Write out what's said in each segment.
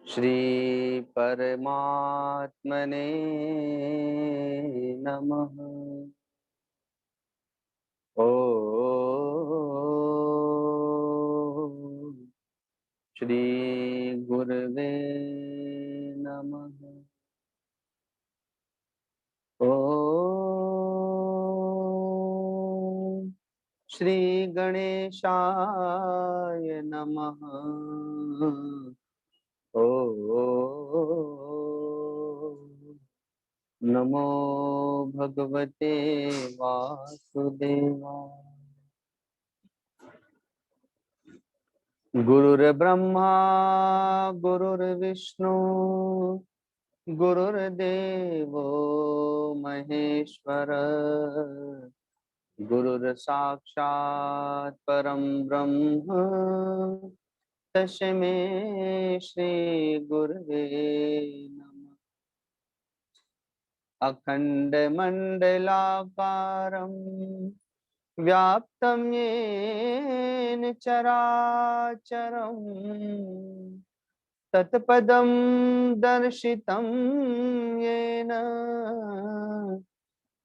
श्री परमात्मने नमः। ओम श्री गुरुवे नमः। ओम श्री गणेशाय नमः। ओम नमो भगवते वासुदेवाय। गुरुर्ब्रह्मा गुरुर्विष्णु गुरुर्देवो महेश्वर। गुरुर्साक्षात् परं ब्रह्म तस्मै श्री गुरवे नमः। अखंड मंडलाकारं व्याप्तं येन चराचरं तत्पदं दर्शितं येन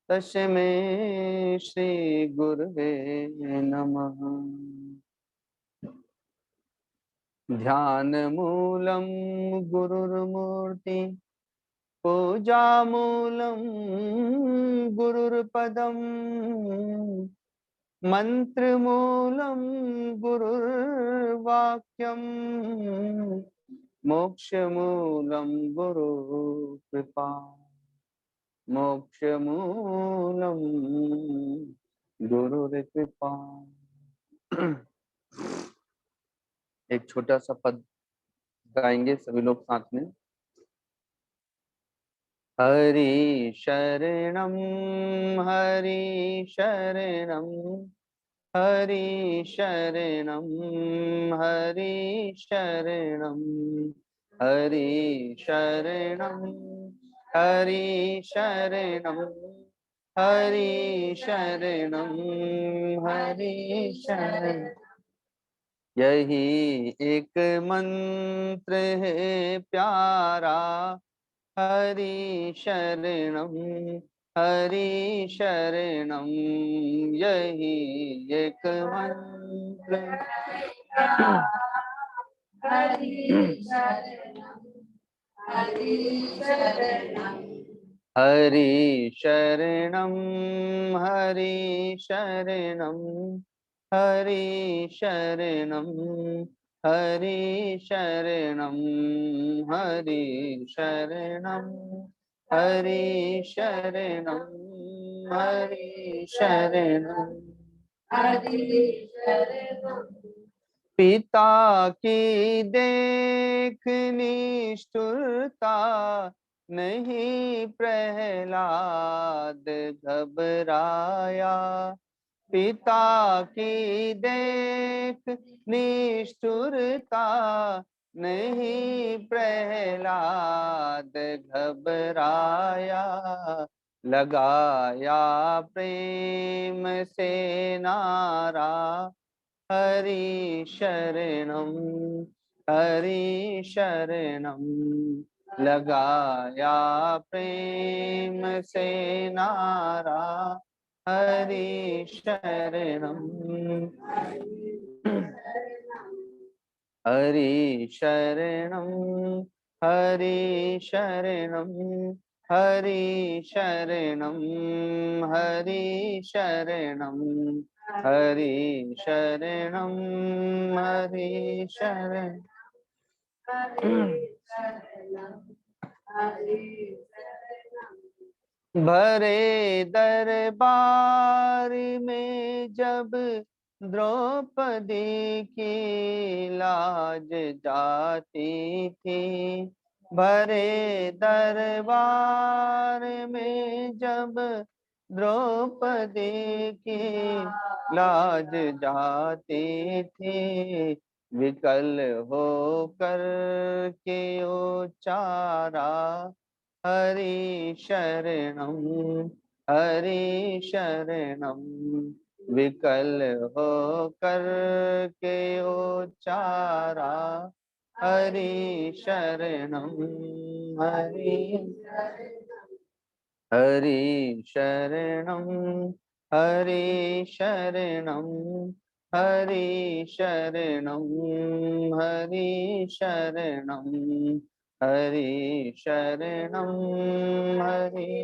तस्मै श्री गुरवे नमः। ध्यान मूलं गुरुर्मूर्ति पूजा मूलं गुरुर्पदम मंत्र मूलं गुरुर्वाक्यम मोक्ष मूलं गुरु कृपा। मोक्ष मूलं गुरुर्कृपा। एक छोटा सा पद गाएंगे सभी लोग साथ में। हरि शरणं हरि शरणं हरि शरणं हरि शरणं हरि शरणं हरि शरणं हरि शरणं हरि शरणं। यही एक मंत्र है प्यारा हरि शरणं हरि शरणं। यही एक मंत्र हरि शरणं हरि शरणं हरि शरणं हरि शरणं हरि शरणं हरि शरणं हरि शरणं हरि शरणं हरि शरणं। हरि शरणं। पिता की देख निष्ठुरता नहीं प्रहलाद घबराया। पिता की देख निष्ठुरता नहीं प्रहलाद घबराया। लगाया प्रेम से नारा हरि शरणं हरि शरणं। लगाया प्रेम से नारा हरि शरणं हरि शरणं हरि शरणं हरि शरणं हरि शरणं हरि शरणं हरि शरणं। भरे दरबार में जब द्रौपदी की लाज जाती थी। भरे दरबार में जब द्रौपदी की लाज जाती थी। विकल होकर के उचारा हरि शरणं हरि शरणं विकल हो कर के उचारा हरि शरणम हरि हरि शरणम हरि शरणम हरि शरणम हरि शरणम हरि शरणम हरि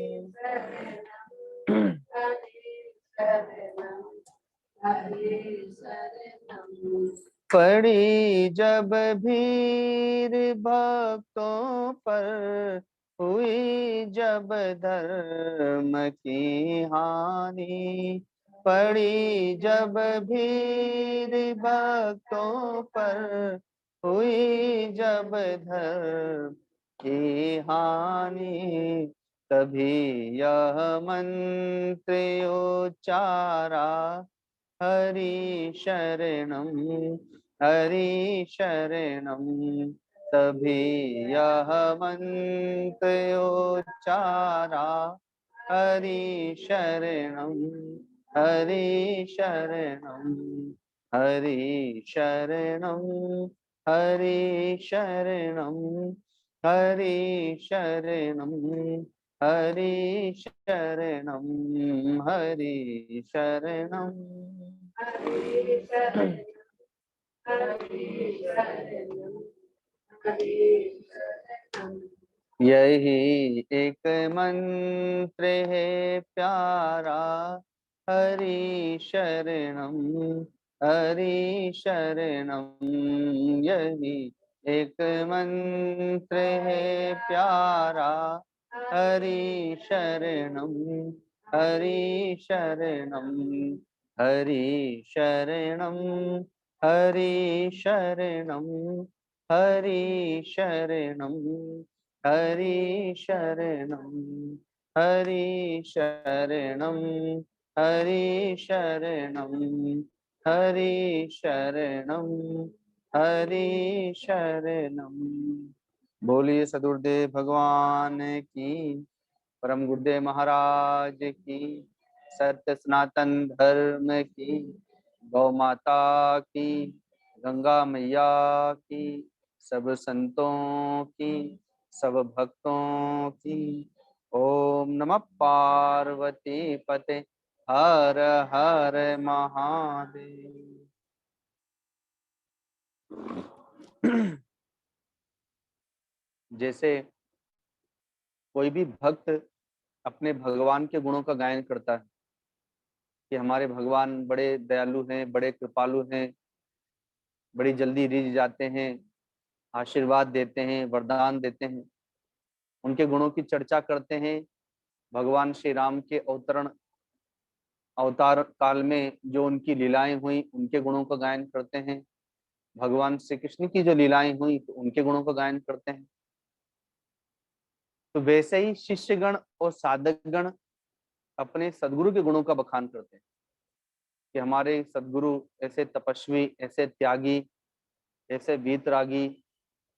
पड़ी जब भीड़ भक्तों पर हुई जब धर्म की हानि पड़ी जब भीड़ भक्तों पर हुई जब धर्म की हानि तभी यह मंत्र उच्चारा हरि शरणम हरि शरणम तभी यह मंत्र उच्चारा हरि शरणम हरि शरणम हरि शरणम हरि शरणम हरि शरणम हरि शरणम हरि शरणम यही एक मंत्र है प्यारा हरि शरणम हरि शरणम यही एक मंत्र है प्यारा हरि शरणम हरि शरणम हरि शरणम हरि शरणम हरि शरणम हरि शरणम हरि शरणम हरि शरणम हरि शरणम हरि शरणम। बोलिए सदगुरुदेव भगवान की, परम गुरुदेव महाराज की, सत्य सनातन धर्म की, गौ माता की, गंगा मैया की, सब संतों की, सब भक्तों की। ओम नमः पार्वती पते हर हर महादेव। जैसे कोई भी भक्त अपने भगवान के गुणों का गायन करता है कि हमारे भगवान बड़े दयालु हैं, बड़े कृपालु हैं, बड़ी जल्दी रिझ जाते हैं, आशीर्वाद देते हैं, वरदान देते हैं, उनके गुणों की चर्चा करते हैं। भगवान श्री राम के अवतार काल में जो उनकी लीलाएं हुई उनके गुणों का गायन करते हैं। भगवान श्री कृष्ण की जो लीलाएं हुई तो उनके गुणों का गायन करते हैं। तो वैसे ही शिष्यगण और साधकगण अपने सदगुरु के गुणों का बखान करते हैं कि हमारे सदगुरु ऐसे तपस्वी, ऐसे त्यागी, ऐसे वीतरागी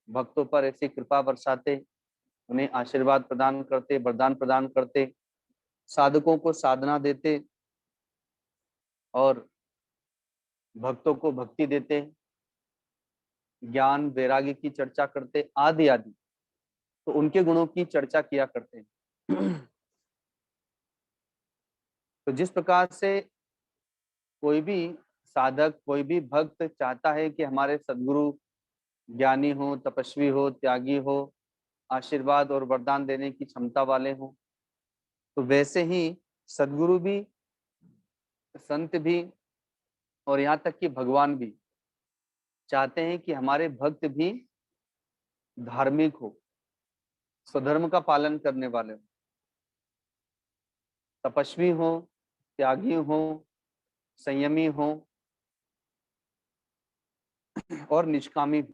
भक्तों पर ऐसी कृपा बरसाते, उन्हें आशीर्वाद प्रदान करते, वरदान प्रदान करते, साधकों को साधना देते और भक्तों को भक्ति देते, ज्ञान वैराग्य की चर्चा करते, आदि आदि। तो उनके गुणों की चर्चा किया करते हैं। तो जिस प्रकार से कोई भी साधक, कोई भी भक्त चाहता है कि हमारे सदगुरु ज्ञानी हो, तपस्वी हो, त्यागी हो, आशीर्वाद और वरदान देने की क्षमता वाले हों, तो वैसे ही सदगुरु भी, संत भी और यहाँ तक कि भगवान भी चाहते हैं कि हमारे भक्त भी धार्मिक हो, स्वधर्म का पालन करने वाले हो, तपस्वी हो, त्यागी हो, संयमी हो और निष्कामी हो।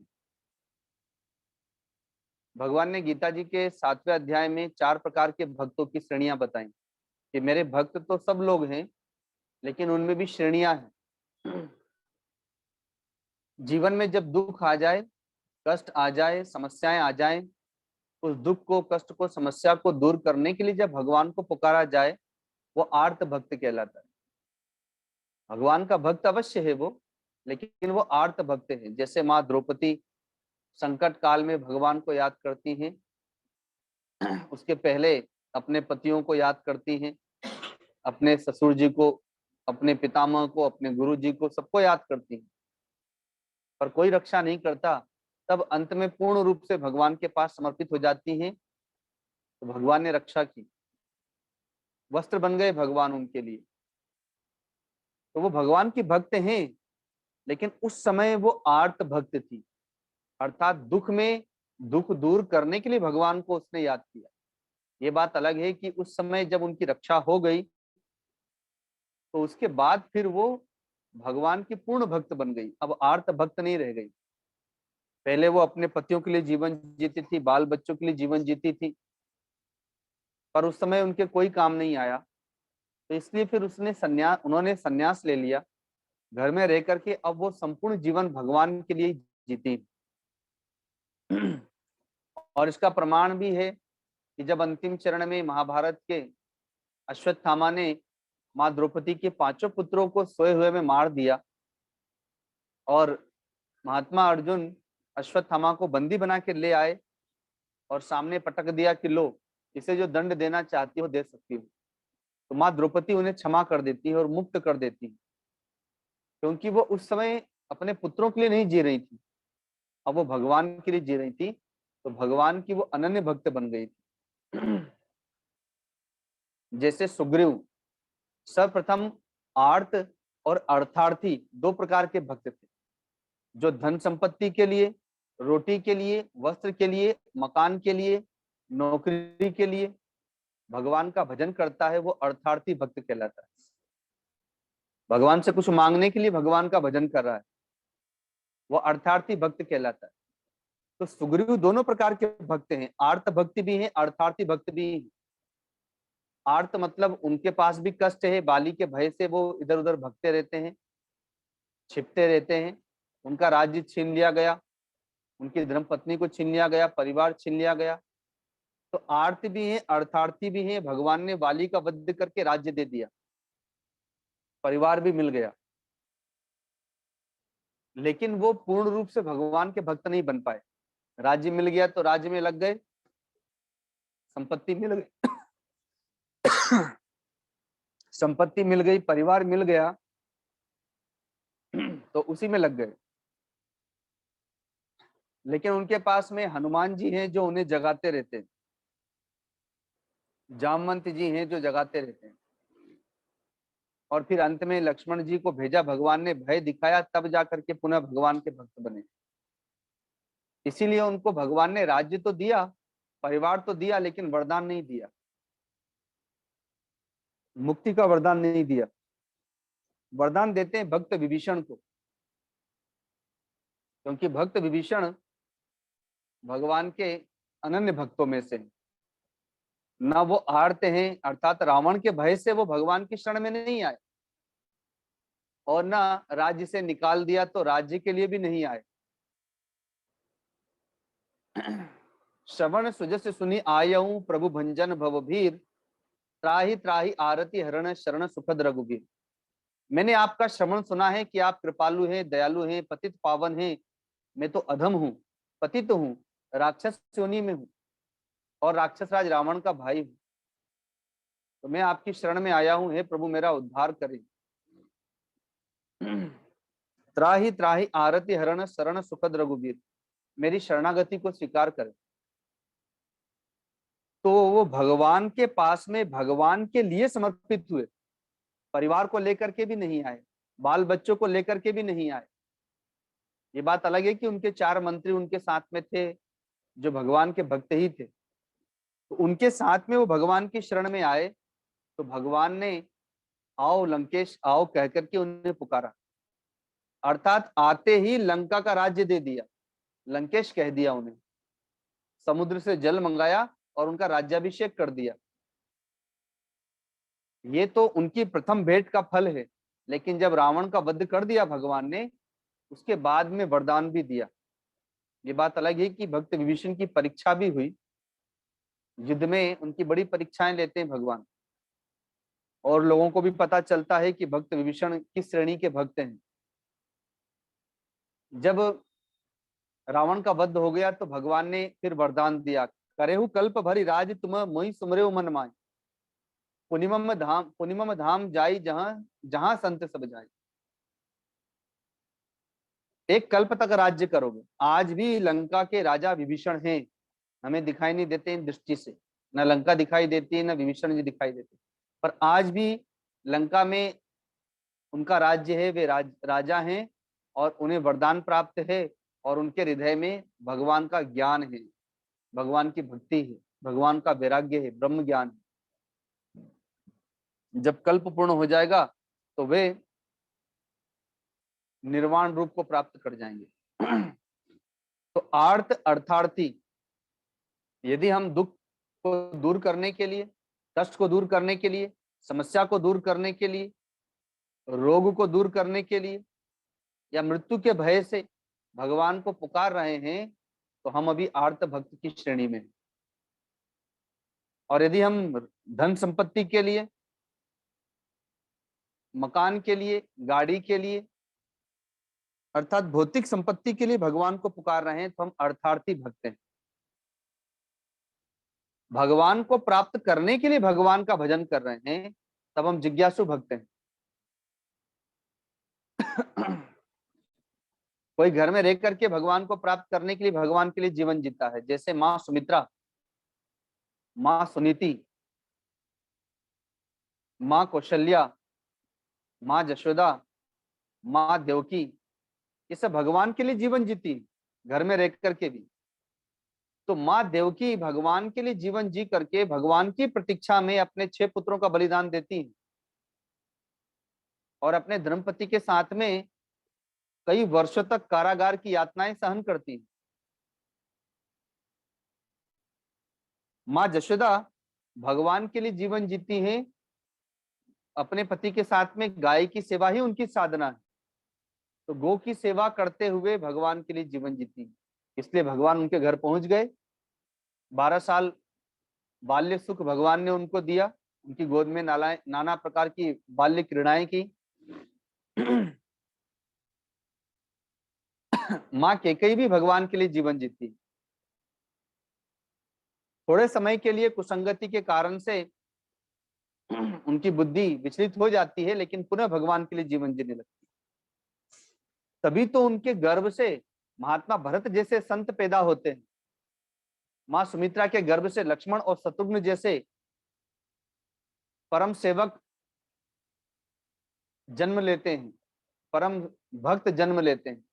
भगवान ने गीता जी के 7वें अध्याय में 4 प्रकार के भक्तों की श्रेणियां बताई कि मेरे भक्त तो सब लोग हैं, लेकिन उनमें भी श्रेणियां हैं। जीवन में जब दुख आ जाए, कष्ट आ जाए, समस्याएं आ जाए, उस दुख को, कष्ट को, समस्या को दूर करने के लिए जब भगवान को पुकारा जाए, वो आर्त भक्त कहलाता है। भगवान का भक्त अवश्य है वो, लेकिन वो आर्त भक्त है। जैसे माँ द्रौपदी संकट काल में भगवान को याद करती हैं, उसके पहले अपने पतियों को याद करती हैं, अपने ससुर जी को, अपने पितामह को, अपने गुरु जी को, सबको याद करती हैं, पर कोई रक्षा नहीं करता। तब अंत में पूर्ण रूप से भगवान के पास समर्पित हो जाती हैं, तो भगवान ने रक्षा की, वस्त्र बन गए भगवान उनके लिए। तो वो भगवान की भक्त हैं, लेकिन उस समय वो आर्त भक्त थी, अर्थात दुख में दुख दूर करने के लिए भगवान को उसने याद किया। ये बात अलग है कि उस समय जब उनकी रक्षा हो गई तो उसके बाद फिर वो भगवान की पूर्ण भक्त बन गई, अब आर्त भक्त नहीं रह गई। पहले वो अपने पतियों के लिए जीवन जीती थी, बाल बच्चों के लिए जीवन जीती थी, पर उस समय उनके कोई काम नहीं आया, तो इसलिए फिर उन्होंने संन्यास ले लिया, घर में रह करके अब वो संपूर्ण जीवन भगवान के लिए जीती। और इसका प्रमाण भी है कि जब अंतिम चरण में महाभारत के अश्वत्थामा ने माँ द्रौपदी के 5 पुत्रों को सोए हुए में मार दिया और महात्मा अर्जुन अश्वत्थामा को बंदी बना के ले आए और सामने पटक दिया कि लो, इसे जो दंड देना चाहती हो दे सकती हो, तो माँ द्रौपदी उन्हें क्षमा कर देती है और मुक्त कर देती है, क्योंकि वो उस समय अपने पुत्रों के लिए नहीं जी रही थी, अब वो भगवान के लिए जी रही थी, तो भगवान की वो अनन्य भक्त बन गई थी। जैसे सुग्रीव सर्वप्रथम आर्त और अर्थार्थी 2 प्रकार के भक्त थे, जो धन संपत्ति के लिए, रोटी के लिए, वस्त्र के लिए, मकान के लिए, नौकरी के लिए भगवान का भजन करता है, वो अर्थार्थी भक्त कहलाता है। भगवान से कुछ मांगने के लिए भगवान का भजन कर रहा है, वो अर्थार्थी भक्त कहलाता है। तो सुग्रीव दोनों प्रकार के भक्त हैं, आर्त भक्ति भी है, अर्थार्थी भक्त भी है। आर्त मतलब उनके पास भी कष्ट है, बाली के भय से वो इधर उधर भगते रहते हैं, छिपते रहते हैं, उनका राज्य छीन लिया गया, उनकी धर्मपत्नी को छीन लिया गया, परिवार छीन लिया गया, तो आर्त भी है, अर्थार्थी भी है। भगवान ने बाली का वध करके राज्य दे दिया, परिवार भी मिल गया, लेकिन वो पूर्ण रूप से भगवान के भक्त नहीं बन पाए। राज्य मिल गया तो राज्य में लग गए, संपत्ति मिल गई संपत्ति मिल गई, परिवार मिल गया, तो उसी में लग गए। लेकिन उनके पास में हनुमान जी हैं जो उन्हें जगाते रहते हैं, जामवंत जी हैं जो जगाते रहते हैं, और फिर अंत में लक्ष्मण जी को भेजा भगवान ने, भय दिखाया, तब जाकर के पुनः भगवान के भक्त बने। इसीलिए उनको भगवान ने राज्य तो दिया, परिवार तो दिया, लेकिन वरदान नहीं दिया, मुक्ति का वरदान नहीं दिया। वरदान देते हैं भक्त विभीषण को, क्योंकि भक्त विभीषण भगवान के अनन्य भक्तों में से ना, वो आर्त हैं, अर्थात रावण के भय से वो भगवान की शरण में नहीं आए, और ना राज्य से निकाल दिया तो राज्य के लिए भी नहीं आए। श्रवण सुजस सुनी आयऊ प्रभु भंजन भवभीर, त्राहि त्राहि आरती हरण शरण सुखद रघुबीर। मैंने आपका श्रवण सुना है कि आप कृपालु हैं, दयालु हैं, पतित पावन हैं। मैं तो अधम हूँ, पतित हूँ, राक्षस योनि में हूँ, और राक्षस राज रावण का भाई हूँ, तो मैं आपकी शरण में आया हूँ, हे प्रभु मेरा उद्धार करें। त्राहि त्राहि आरती हरण शरण सुखद रघुबीर, मेरी शरणागति को स्वीकार करें। तो वो भगवान के पास में भगवान के लिए समर्पित हुए, परिवार को लेकर के भी नहीं आए, बाल बच्चों को लेकर के भी नहीं आए। ये बात अलग है कि उनके 4 मंत्री उनके साथ में थे जो भगवान के भक्त ही थे, तो उनके साथ में वो भगवान की शरण में आए, तो भगवान ने आओ लंकेश आओ कह करके उन्हें पुकारा, अर्थात आते ही लंका का राज्य दे दिया, लंकेश कह दिया उन्हें, समुद्र से जल मंगाया और उनका राज्याभिषेक कर दिया। ये तो उनकी प्रथम भेंट का फल है, लेकिन जब रावण का वध कर दिया भगवान ने, उसके बाद में वरदान भी दिया। ये बात अलग है कि भक्त विभीषण की परीक्षा भी हुई, युद्ध में उनकी बड़ी परीक्षाएं लेते हैं भगवान। और लोगों को भी पता चलता है कि भक्त विभीषण किस श्रेणी के भक्त हैं। जब रावण का वध हो गया तो भगवान ने फिर वरदान दिया, करेहु कल्प भरी राज तुम मोहि सुमरेउ मन माय, पुनिमम धाम जाई जहां जहां संत सब जाए। एक कल्प तक राज्य करोगे। आज भी लंका के राजा विभीषण हैं, हमें दिखाई नहीं देते इन दृष्टि से, न लंका दिखाई देती है न विभीषण जी दिखाई देते, पर आज भी लंका में उनका राज्य है, वे राजा हैं और उन्हें वरदान प्राप्त है और उनके हृदय में भगवान का ज्ञान है, भगवान की भक्ति है, भगवान का वैराग्य है, ब्रह्म ज्ञान है। जब कल्प पूर्ण हो जाएगा तो वे निर्वाण रूप को प्राप्त कर जाएंगे। तो आर्त अर्थार्थी, यदि हम दुख को दूर करने के लिए, कष्ट को दूर करने के लिए, समस्या को दूर करने के लिए, रोग को दूर करने के लिए या मृत्यु के भय से भगवान को पुकार रहे हैं, तो हम अभी आर्त भक्त की श्रेणी में हैं। और यदि हम धन संपत्ति के लिए, मकान के लिए, गाड़ी के लिए, अर्थात भौतिक संपत्ति के लिए भगवान को पुकार रहे हैं, तो हम अर्थार्थी भक्त हैं। भगवान को प्राप्त करने के लिए भगवान का भजन कर रहे हैं, तब हम जिज्ञासु भक्त हैं। कोई घर में रह करके भगवान को प्राप्त करने के लिए भगवान के लिए जीवन जीता है, जैसे माँ सुमित्रा, माँ सुनीति, माँ कौशल्या, माँ जशोदा, माँ देवकी, ये सब भगवान के लिए जीवन जीती, घर में रह करके भी। तो माँ देवकी भगवान के लिए जीवन जी करके भगवान की प्रतीक्षा में अपने 6 पुत्रों का बलिदान देती हैं और अपने धर्मपति के साथ में कई वर्षों तक कारागार की यातनाएं सहन करती हैं। माँ जशोदा भगवान के लिए जीवन जीती हैं, अपने पति के साथ में गाय की सेवा ही उनकी साधना है, तो गौ की सेवा करते हुए भगवान के लिए जीवन जीती हैं। इसलिए भगवान उनके घर पहुंच गए, 12 साल बाल्य सुख भगवान ने उनको दिया, उनकी गोद में नाना प्रकार की बाल्य क्रीड़ाएं की। माँ कैकेयी भी भगवान के लिए जीवन जीती। थोड़े समय के लिए कुसंगति के कारण से उनकी बुद्धि विचलित हो जाती है, लेकिन पुनः भगवान के लिए जीवन जीने लगती है। तभी तो उनके गर्भ से महात्मा भरत जैसे संत पैदा होते हैं, माँ सुमित्रा के गर्भ से लक्ष्मण और शत्रुघ्न जैसे परम सेवक जन्म लेते हैं, परम भक्त जन्म लेते हैं।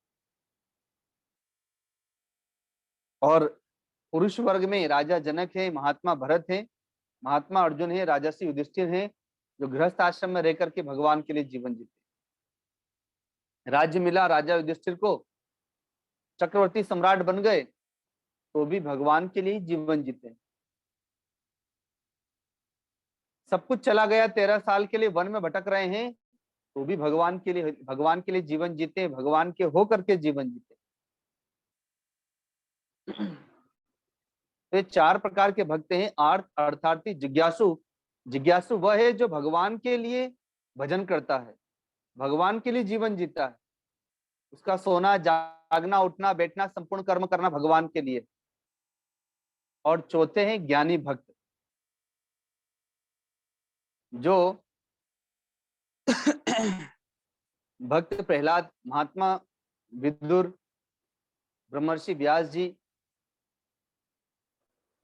और पुरुष वर्ग में राजा जनक है, महात्मा भरत है, महात्मा अर्जुन है, राजर्षि युधिष्ठिर है, जो गृहस्थ आश्रम में रहकर के भगवान के लिए जीवन जीते। राज्य मिला राजा युधिष्ठिर को, चक्रवर्ती सम्राट बन गए, तो भी भगवान के लिए जीवन जीते। सब कुछ चला गया, 13 साल के लिए वन में भटक रहे हैं, तो भी भगवान के लिए जीवन जीते, भगवान के होकर के जीवन जीते। तो 4 प्रकार के भक्त हैं, आर्त, अर्थार्थी, जिज्ञासु। जिज्ञासु वह है जो भगवान के लिए भजन करता है, भगवान के लिए जीवन जीता है, उसका सोना जागना उठना बैठना संपूर्ण कर्म करना भगवान के लिए। और चौथे हैं ज्ञानी भक्त, जो भक्त प्रहलाद, महात्मा विदुर, ब्रह्मर्षि व्यास जी,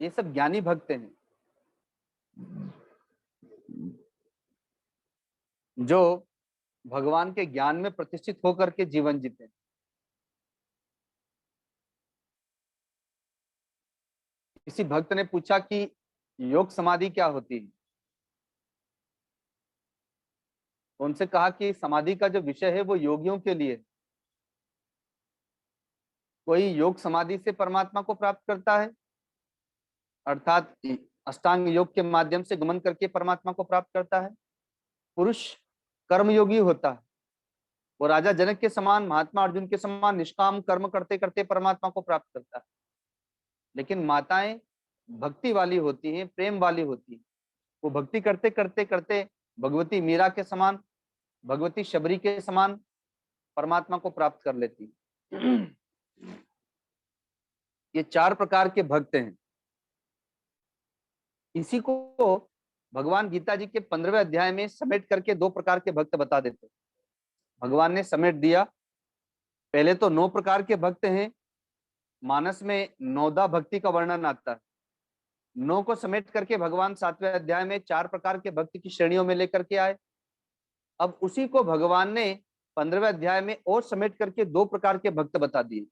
ये सब ज्ञानी भक्त हैं, जो भगवान के ज्ञान में प्रतिष्ठित होकर के जीवन जीते हैं। किसी भक्त ने पूछा कि योग समाधि क्या होती है, तो उनसे कहा कि समाधि का जो विषय है वो योगियों के लिए। कोई योग समाधि से परमात्मा को प्राप्त करता है, अर्थात अष्टांग योग के माध्यम से गमन करके परमात्मा को प्राप्त करता है। पुरुष कर्मयोगी होता है, वो राजा जनक के समान, महात्मा अर्जुन के समान निष्काम कर्म करते करते परमात्मा को प्राप्त करता है। लेकिन माताएं भक्ति वाली होती हैं, प्रेम वाली होती हैं, वो भक्ति करते करते करते भगवती मीरा के समान, भगवती शबरी के समान परमात्मा को प्राप्त कर लेती। ये 4 प्रकार के भक्त हैं। इसी को भगवान गीता जी के 15वें अध्याय में समेट करके 2 प्रकार के भक्त बता देते। भगवान ने समेट दिया। पहले तो 9 प्रकार के भक्त हैं। मानस में 9दा भक्ति का वर्णन आता है। 9 को समेट करके भगवान 7वें अध्याय में 4 प्रकार के भक्त की श्रेणियों में लेकर के आए। अब उसी को भगवान ने 15वें अध्याय में और समेट करके 2 प्रकार के भक्त बता दिए,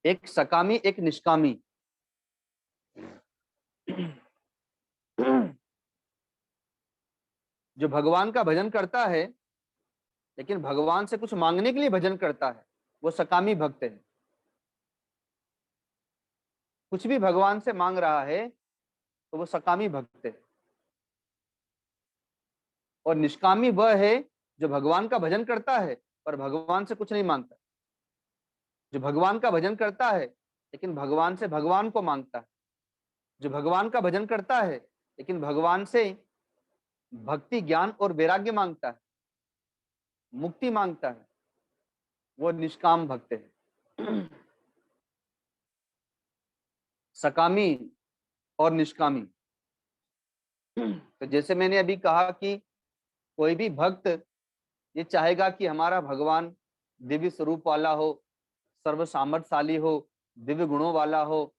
एक सकामी, एक निष्कामी। जो भगवान का भजन करता है लेकिन भगवान से कुछ मांगने के लिए भजन करता है, वो सकामी भक्त है। कुछ भी भगवान से मांग रहा है तो वो सकामी भक्त है। और निष्कामी वह है जो भगवान का भजन करता है पर भगवान से कुछ नहीं मांगता। जो भगवान का भजन करता है लेकिन भगवान से भगवान को मांगता है। जो भगवान का भजन करता है लेकिन भगवान से भक्ति, ज्ञान और वैराग्य मांगता है, मुक्ति मांगता है, वो निष्काम भक्त है। सकामी और निष्कामी। तो जैसे मैंने अभी कहा कि कोई भी भक्त ये चाहेगा कि हमारा भगवान दिव्य स्वरूप वाला हो, सर्व सामर्थ्यशाली हो, दिव्य गुणों वाला हो,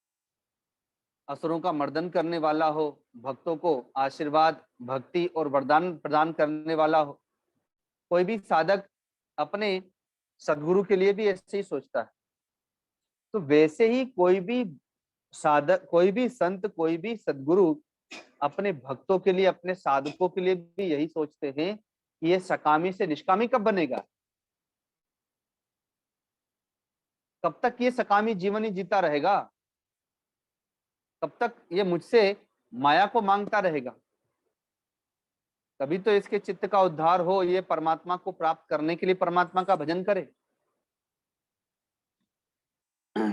असुरों का मर्दन करने वाला हो, भक्तों को आशीर्वाद, भक्ति और वरदान प्रदान करने वाला हो। कोई भी साधक अपने सदगुरु के लिए भी ऐसे ही सोचता है। तो वैसे ही कोई भी साधक, कोई भी संत, कोई भी सदगुरु अपने भक्तों के लिए, अपने साधकों के लिए भी यही सोचते हैं कि ये सकामी से निष्कामी कब बनेगा, कब तक ये सकामी जीवन ही जीता रहेगा, कब तक ये मुझसे माया को मांगता रहेगा। तभी तो इसके चित्त का उद्धार हो, ये परमात्मा को प्राप्त करने के लिए परमात्मा का भजन करे।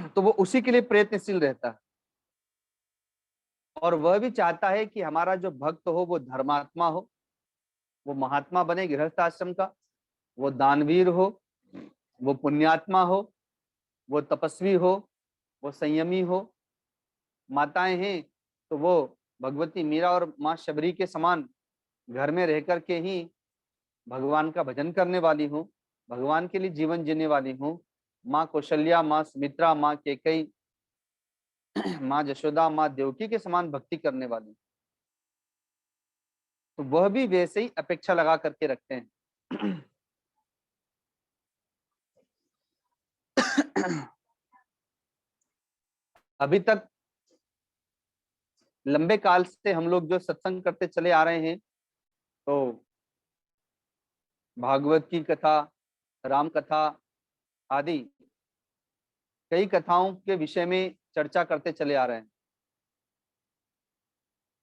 तो वो उसी के लिए प्रयत्नशील रहता है। और वह भी चाहता है कि हमारा जो भक्त हो वो धर्मात्मा हो, वो महात्मा बने गृहस्थ आश्रम का, वो दानवीर हो, वो पुण्यात्मा हो, वो तपस्वी हो, वो संयमी हो। माताएं हैं तो वो भगवती मीरा और माँ शबरी के समान घर में रह करके ही भगवान का भजन करने वाली हूँ, भगवान के लिए जीवन जीने वाली हूँ। माँ कौशल्या, माँ सुमित्रा, माँ कैकेयी, माँ जशोदा, माँ देवकी के समान भक्ति करने वाली। तो वह भी वैसे ही अपेक्षा लगा करके रखते हैं। अभी तक लंबे काल से हम लोग जो सत्संग करते चले आ रहे हैं, तो भागवत की कथा, राम कथा आदि कई कथाओं के विषय में चर्चा करते चले आ रहे हैं।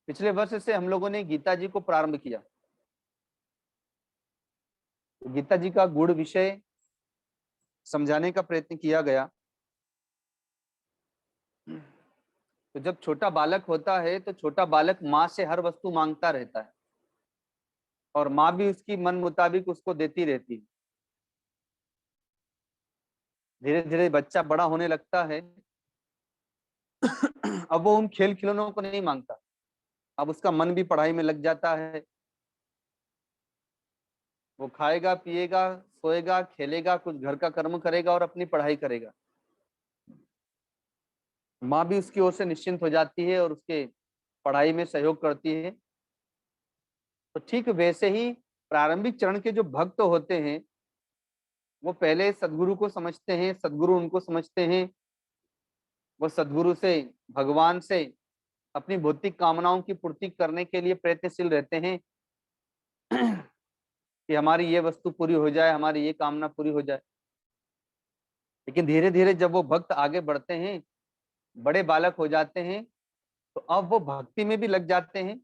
पिछले वर्ष से हम लोगों ने गीता जी को प्रारंभ किया। गीता जी का गूढ़ विषय समझाने का प्रयत्न किया गया। तो जब छोटा बालक होता है तो छोटा बालक माँ से हर वस्तु मांगता रहता है और माँ भी उसकी मन मुताबिक उसको देती रहती है। धीरे धीरे बच्चा बड़ा होने लगता है। अब वो उन खेल खिलौनों को नहीं मांगता, अब उसका मन भी पढ़ाई में लग जाता है। वो खाएगा, पिएगा, सोएगा, खेलेगा, कुछ घर का कर्म करेगा और अपनी पढ़ाई करेगा। माँ भी उसकी ओर से निश्चिंत हो जाती है और उसके पढ़ाई में सहयोग करती है। तो ठीक वैसे ही प्रारंभिक चरण के जो भक्त होते हैं वो पहले सदगुरु को समझते हैं, सदगुरु उनको समझते हैं। वो सदगुरु से, भगवान से अपनी भौतिक कामनाओं की पूर्ति करने के लिए प्रयत्नशील रहते हैं कि हमारी ये वस्तु पूरी हो जाए, हमारी ये कामना पूरी हो जाए। लेकिन धीरे धीरे जब वो भक्त आगे बढ़ते हैं, बड़े बालक हो जाते हैं, तो अब वो भक्ति में भी लग जाते हैं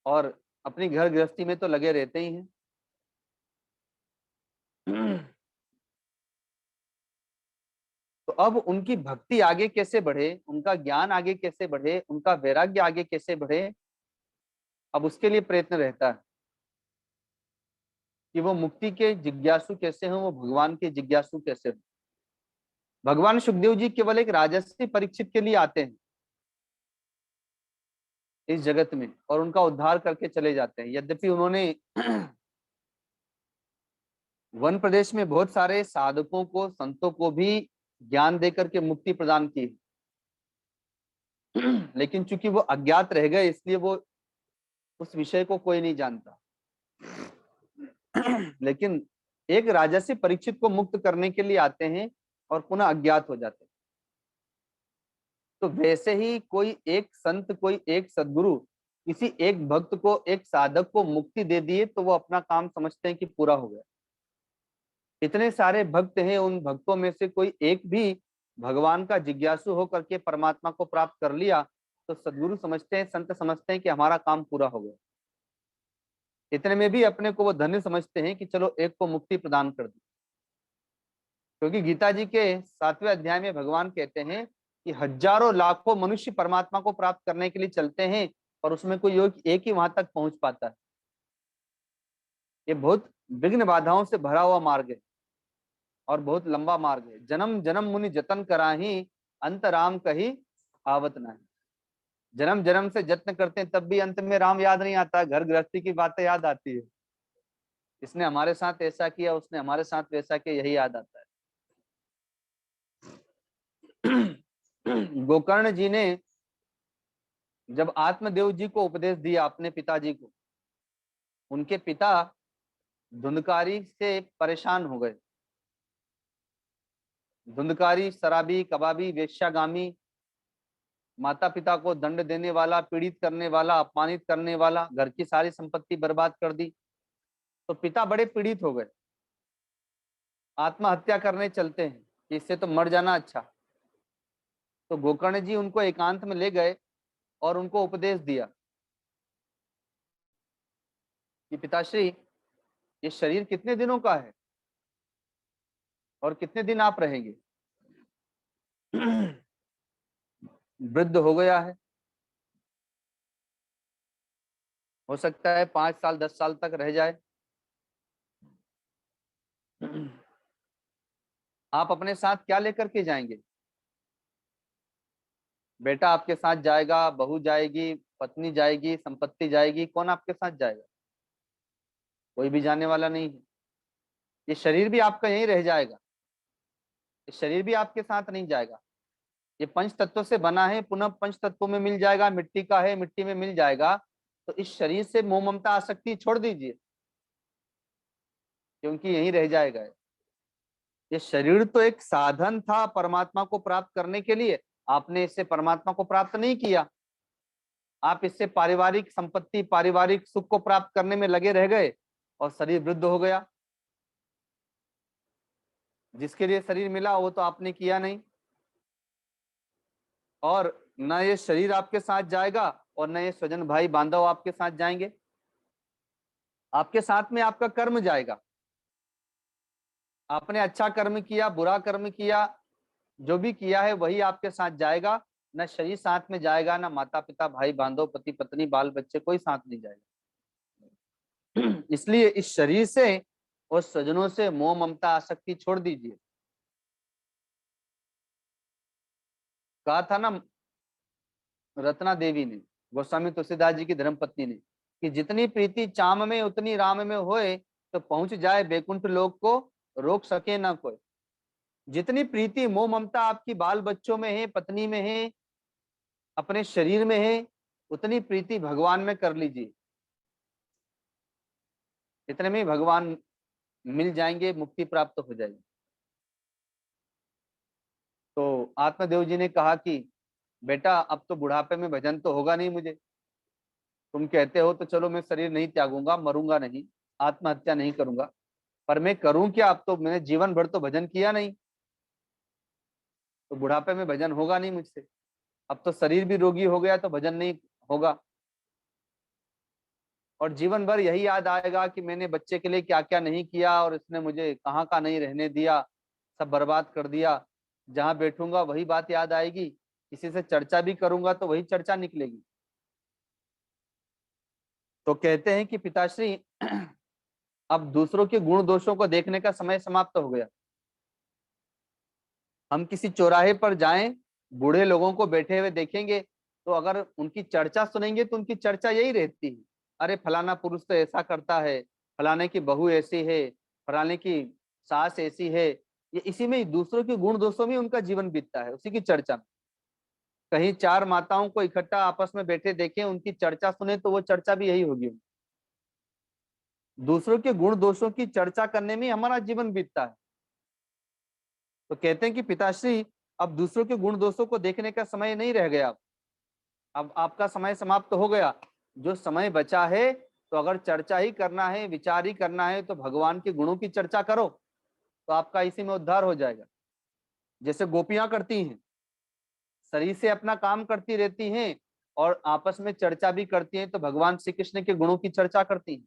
और अपनी घर गृहस्थी में तो लगे रहते ही हैं। तो अब उनकी भक्ति आगे कैसे बढ़े, उनका ज्ञान आगे कैसे बढ़े, उनका वैराग्य आगे कैसे बढ़े, अब उसके लिए प्रयत्न रहता है कि वो मुक्ति के जिज्ञासु कैसे हों, वो भगवान के जिज्ञासु कैसे हों। भगवान सुखदेव जी केवल एक राजर्षि परीक्षित के लिए आते हैं इस जगत में और उनका उद्धार करके चले जाते हैं। यद्यपि उन्होंने वन प्रदेश में बहुत सारे साधकों को, संतों को भी ज्ञान देकर के मुक्ति प्रदान की, लेकिन चूंकि वो अज्ञात रह गए इसलिए वो उस विषय को कोई नहीं जानता। लेकिन एक राजर्षि परीक्षित को मुक्त करने के लिए आते हैं और पुनः अज्ञात हो जाते हैं। तो वैसे ही कोई एक संत, कोई एक सद्गुरु किसी एक भक्त को, एक साधक को मुक्ति दे दिए तो वो अपना काम समझते हैं कि पूरा हो गया। इतने सारे भक्त हैं, उन भक्तों में से कोई एक भी भगवान का जिज्ञासु होकर के परमात्मा को प्राप्त कर लिया तो सद्गुरु समझते हैं, संत समझते हैं कि हमारा काम पूरा हो गया। इतने में भी अपने को वो धन्य समझते हैं कि चलो एक को मुक्ति प्रदान कर दी। क्योंकि गीता जी के 7वें अध्याय में भगवान कहते हैं कि हजारों लाखों मनुष्य परमात्मा को प्राप्त करने के लिए चलते हैं और उसमें कोई एक ही वहां तक पहुंच पाता है। ये बहुत विघ्न बाधाओं से भरा हुआ मार्ग है और बहुत लंबा मार्ग है। जन्म जन्म मुनि जतन कराही, अंत राम कही आवत नहीं। जन्म जन्म से जत्न करते हैं तब भी अंत में राम याद नहीं आता, घर गृहस्थी की बातें याद आती है। इसने हमारे साथ ऐसा किया, उसने हमारे साथ वैसा किया, यही याद आता है। गोकर्ण जी ने जब आत्मदेव जी को उपदेश दिया अपने पिताजी को, उनके पिता धुंधकारी से परेशान हो गए। धुंधकारी, शराबी, कबाबी, वेश्यागामी, माता पिता को दंड देने वाला, पीड़ित करने वाला, अपमानित करने वाला, घर की सारी संपत्ति बर्बाद कर दी। तो पिता बड़े पीड़ित हो गए, आत्महत्या करने चलते हैं कि इससे तो मर जाना अच्छा। तो गोकर्ण जी उनको एकांत में ले गए और उनको उपदेश दिया कि पिताश्री, ये शरीर कितने दिनों का है और कितने दिन आप रहेंगे? वृद्ध हो गया है, हो सकता है 5 साल 10 साल तक रह जाए। आप अपने साथ क्या लेकर के जाएंगे? बेटा आपके साथ जाएगा, बहू जाएगी, पत्नी जाएगी, संपत्ति जाएगी, कौन आपके साथ जाएगा? कोई भी जाने वाला नहीं है। ये शरीर भी आपका यहीं रह जाएगा, ये शरीर भी आपके साथ नहीं जाएगा। ये पंच तत्वों से बना है, पुनः पंच तत्वों में मिल जाएगा, मिट्टी का है, मिट्टी में मिल जाएगा। तो इस शरीर से मोह ममता आसक्ति छोड़ दीजिए, क्योंकि यहीं रह जाएगा। ये शरीर तो एक साधन था परमात्मा को प्राप्त करने के लिए, आपने इससे परमात्मा को प्राप्त नहीं किया। आप इससे पारिवारिक संपत्ति, पारिवारिक सुख को प्राप्त करने में लगे रह गए और शरीर वृद्ध हो गया। जिसके लिए शरीर मिला वो तो आपने किया नहीं, और न ये शरीर आपके साथ जाएगा और न ये स्वजन भाई बांधव आपके साथ जाएंगे। आपके साथ में आपका कर्म जाएगा। आपने अच्छा कर्म किया, बुरा कर्म किया, जो भी किया है वही आपके साथ जाएगा। न शरीर साथ में जाएगा, न माता पिता, भाई बांधव, पति पत्नी, बाल बच्चे, कोई साथ नहीं जाएगा। इसलिए इस शरीर से और स्वजनों से मोह ममता आसक्ति छोड़ दीजिए। कहा था ना रत्ना देवी ने, गोस्वामी तुलसीदास जी की धर्मपत्नी ने, कि जितनी प्रीति चाम में उतनी राम में होए, तो पहुंच जाए बैकुंठ लोक को, रोक सके ना कोई। जितनी प्रीति मोह ममता आपकी बाल बच्चों में है, पत्नी में है, अपने शरीर में है, उतनी प्रीति भगवान में कर लीजिए। इतने में भगवान मिल जाएंगे, मुक्ति प्राप्त हो जाएगी। तो आत्मदेव जी ने कहा कि बेटा अब तो बुढ़ापे में भजन तो होगा नहीं मुझे, तुम कहते हो तो चलो मैं शरीर नहीं त्यागूंगा, मरूंगा नहीं, आत्महत्या नहीं करूंगा, पर मैं करूं क्या? अब तो मैंने जीवन भर तो भजन किया नहीं, तो बुढ़ापे में भजन होगा नहीं मुझसे। अब तो शरीर भी रोगी हो गया तो भजन नहीं होगा, और जीवन भर यही याद आएगा कि मैंने बच्चे के लिए क्या क्या नहीं किया और इसने मुझे कहाँ का नहीं रहने दिया, सब बर्बाद कर दिया। जहां बैठूंगा वही बात याद आएगी, किसी से चर्चा भी करूंगा तो वही चर्चा निकलेगी। तो कहते हैं कि पिताश्री अब दूसरों के गुण दोषों को देखने का समय समाप्त हो गया। हम किसी चौराहे पर जाएं, बूढ़े लोगों को बैठे हुए देखेंगे, तो अगर उनकी चर्चा सुनेंगे तो उनकी चर्चा यही रहती है, अरे फलाना पुरुष तो ऐसा करता है, फलाने की बहू ऐसी है, फलाने की सास ऐसी है। ये इसी में दूसरों के गुण दोषों में उनका जीवन बीतता है, उसी की चर्चा में। कहीं चार माताओं को इकट्ठा आपस में बैठे देखें, उनकी चर्चा सुने तो वो चर्चा भी यही होगी। दूसरों के गुण दोषों की चर्चा करने में हमारा जीवन बीतता है। तो कहते हैं कि पिताश्री अब दूसरों के गुण दोषों को देखने का समय नहीं रह गया, अब आपका समय समाप्त हो गया। जो समय बचा है, तो अगर चर्चा ही करना है, विचार ही करना है, तो भगवान के गुणों की चर्चा करो, तो आपका इसी में उद्धार हो जाएगा। जैसे गोपियां करती हैं, शरीर से अपना काम करती रहती हैं और आपस में चर्चा भी करती हैं, तो भगवान श्री कृष्ण के गुणों की चर्चा करती हैं।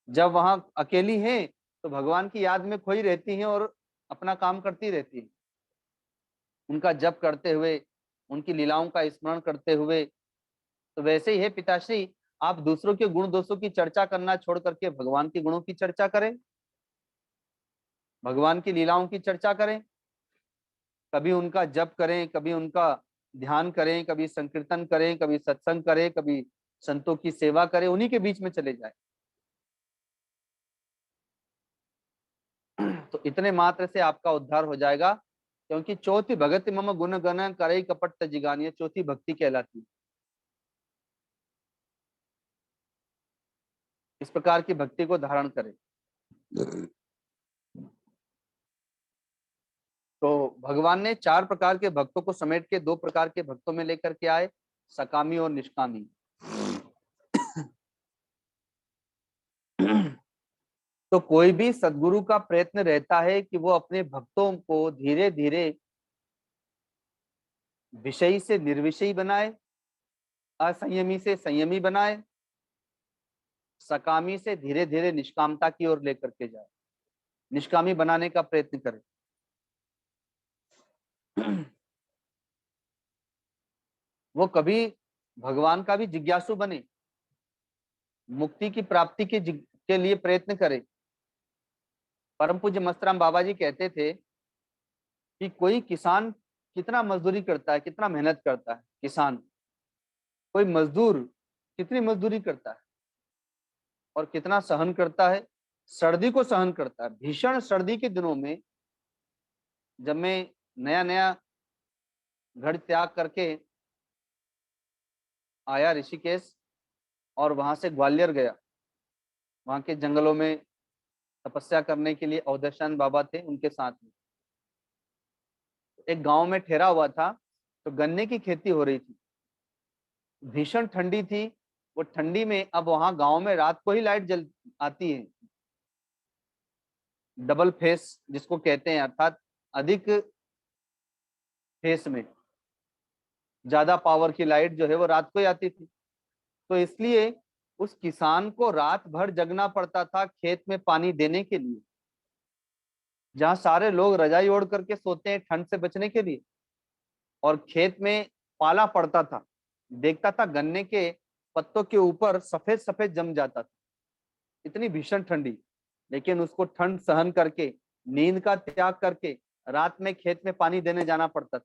जब वहां अकेली हैं, तो भगवान की याद में खोई रहती हैं और अपना काम करती रहती हैं, उनका जप करते हुए, उनकी लीलाओं का स्मरण करते हुए। तो वैसे ही है पिताश्री, आप दूसरों के गुण दोषों की चर्चा करना छोड़ करके भगवान के गुणों की चर्चा करें, भगवान की लीलाओं की चर्चा करें। कभी उनका जप करें, कभी उनका ध्यान करें, कभी संकीर्तन करें, कभी सत्संग करें, कभी संतों की सेवा करें, उन्हीं के बीच में चले जाए। तो इतने मात्र से आपका उद्धार हो जाएगा, क्योंकि चौथी भगति मम गुण गण करे कपट तजिगानी, चौथी भक्ति कहलाती है। इस प्रकार की भक्ति को धारण करें। तो भगवान ने चार प्रकार के भक्तों को समेट के दो प्रकार के भक्तों में लेकर के आए, सकामी और निष्कामी। तो कोई भी सद्गुरु का प्रयत्न रहता है कि वो अपने भक्तों को धीरे धीरे विषयी से निर्विषयी बनाए, असंयमी से संयमी बनाए, सकामी से धीरे धीरे निष्कामता की ओर लेकर के जाए, निष्कामी बनाने का प्रयत्न करे। वो कभी भगवान का भी जिज्ञासु बने, मुक्ति की प्राप्ति के लिए प्रयत्न करे। परम पूज्य मस्तराम बाबा जी कहते थे कि कोई किसान कितना मजदूरी करता है, कितना मेहनत करता है किसान, कोई मजदूर कितनी मजदूरी करता है और कितना सहन करता है, सर्दी को सहन करता है। भीषण सर्दी के दिनों में जब मैं नया नया घर त्याग करके आया ऋषिकेश और वहां से ग्वालियर गया, वहां के जंगलों में तपस्या करने के लिए अवधशान बाबा थे, उनके साथ में एक गांव में ठहरा हुआ था। तो गन्ने की खेती हो रही थी, भीषण ठंडी थी। वो ठंडी में अब वहां गांव में रात को ही लाइट जल आती है, डबल फेस जिसको कहते हैं, अर्थात अधिक फेस में ज्यादा पावर की लाइट जो है वो रात को ही आती थी। तो इसलिए उस किसान को रात भर जगना पड़ता था खेत में पानी देने के लिए, जहां सारे लोग रजाई ओढ़ करके सोते हैं ठंड से बचने के लिए, और खेत में पाला पड़ता था। देखता था गन्ने के पत्तों के ऊपर सफेद सफेद जम जाता था, इतनी भीषण ठंडी। लेकिन उसको ठंड सहन करके, नींद का त्याग करके रात में खेत में पानी देने जाना पड़ता था।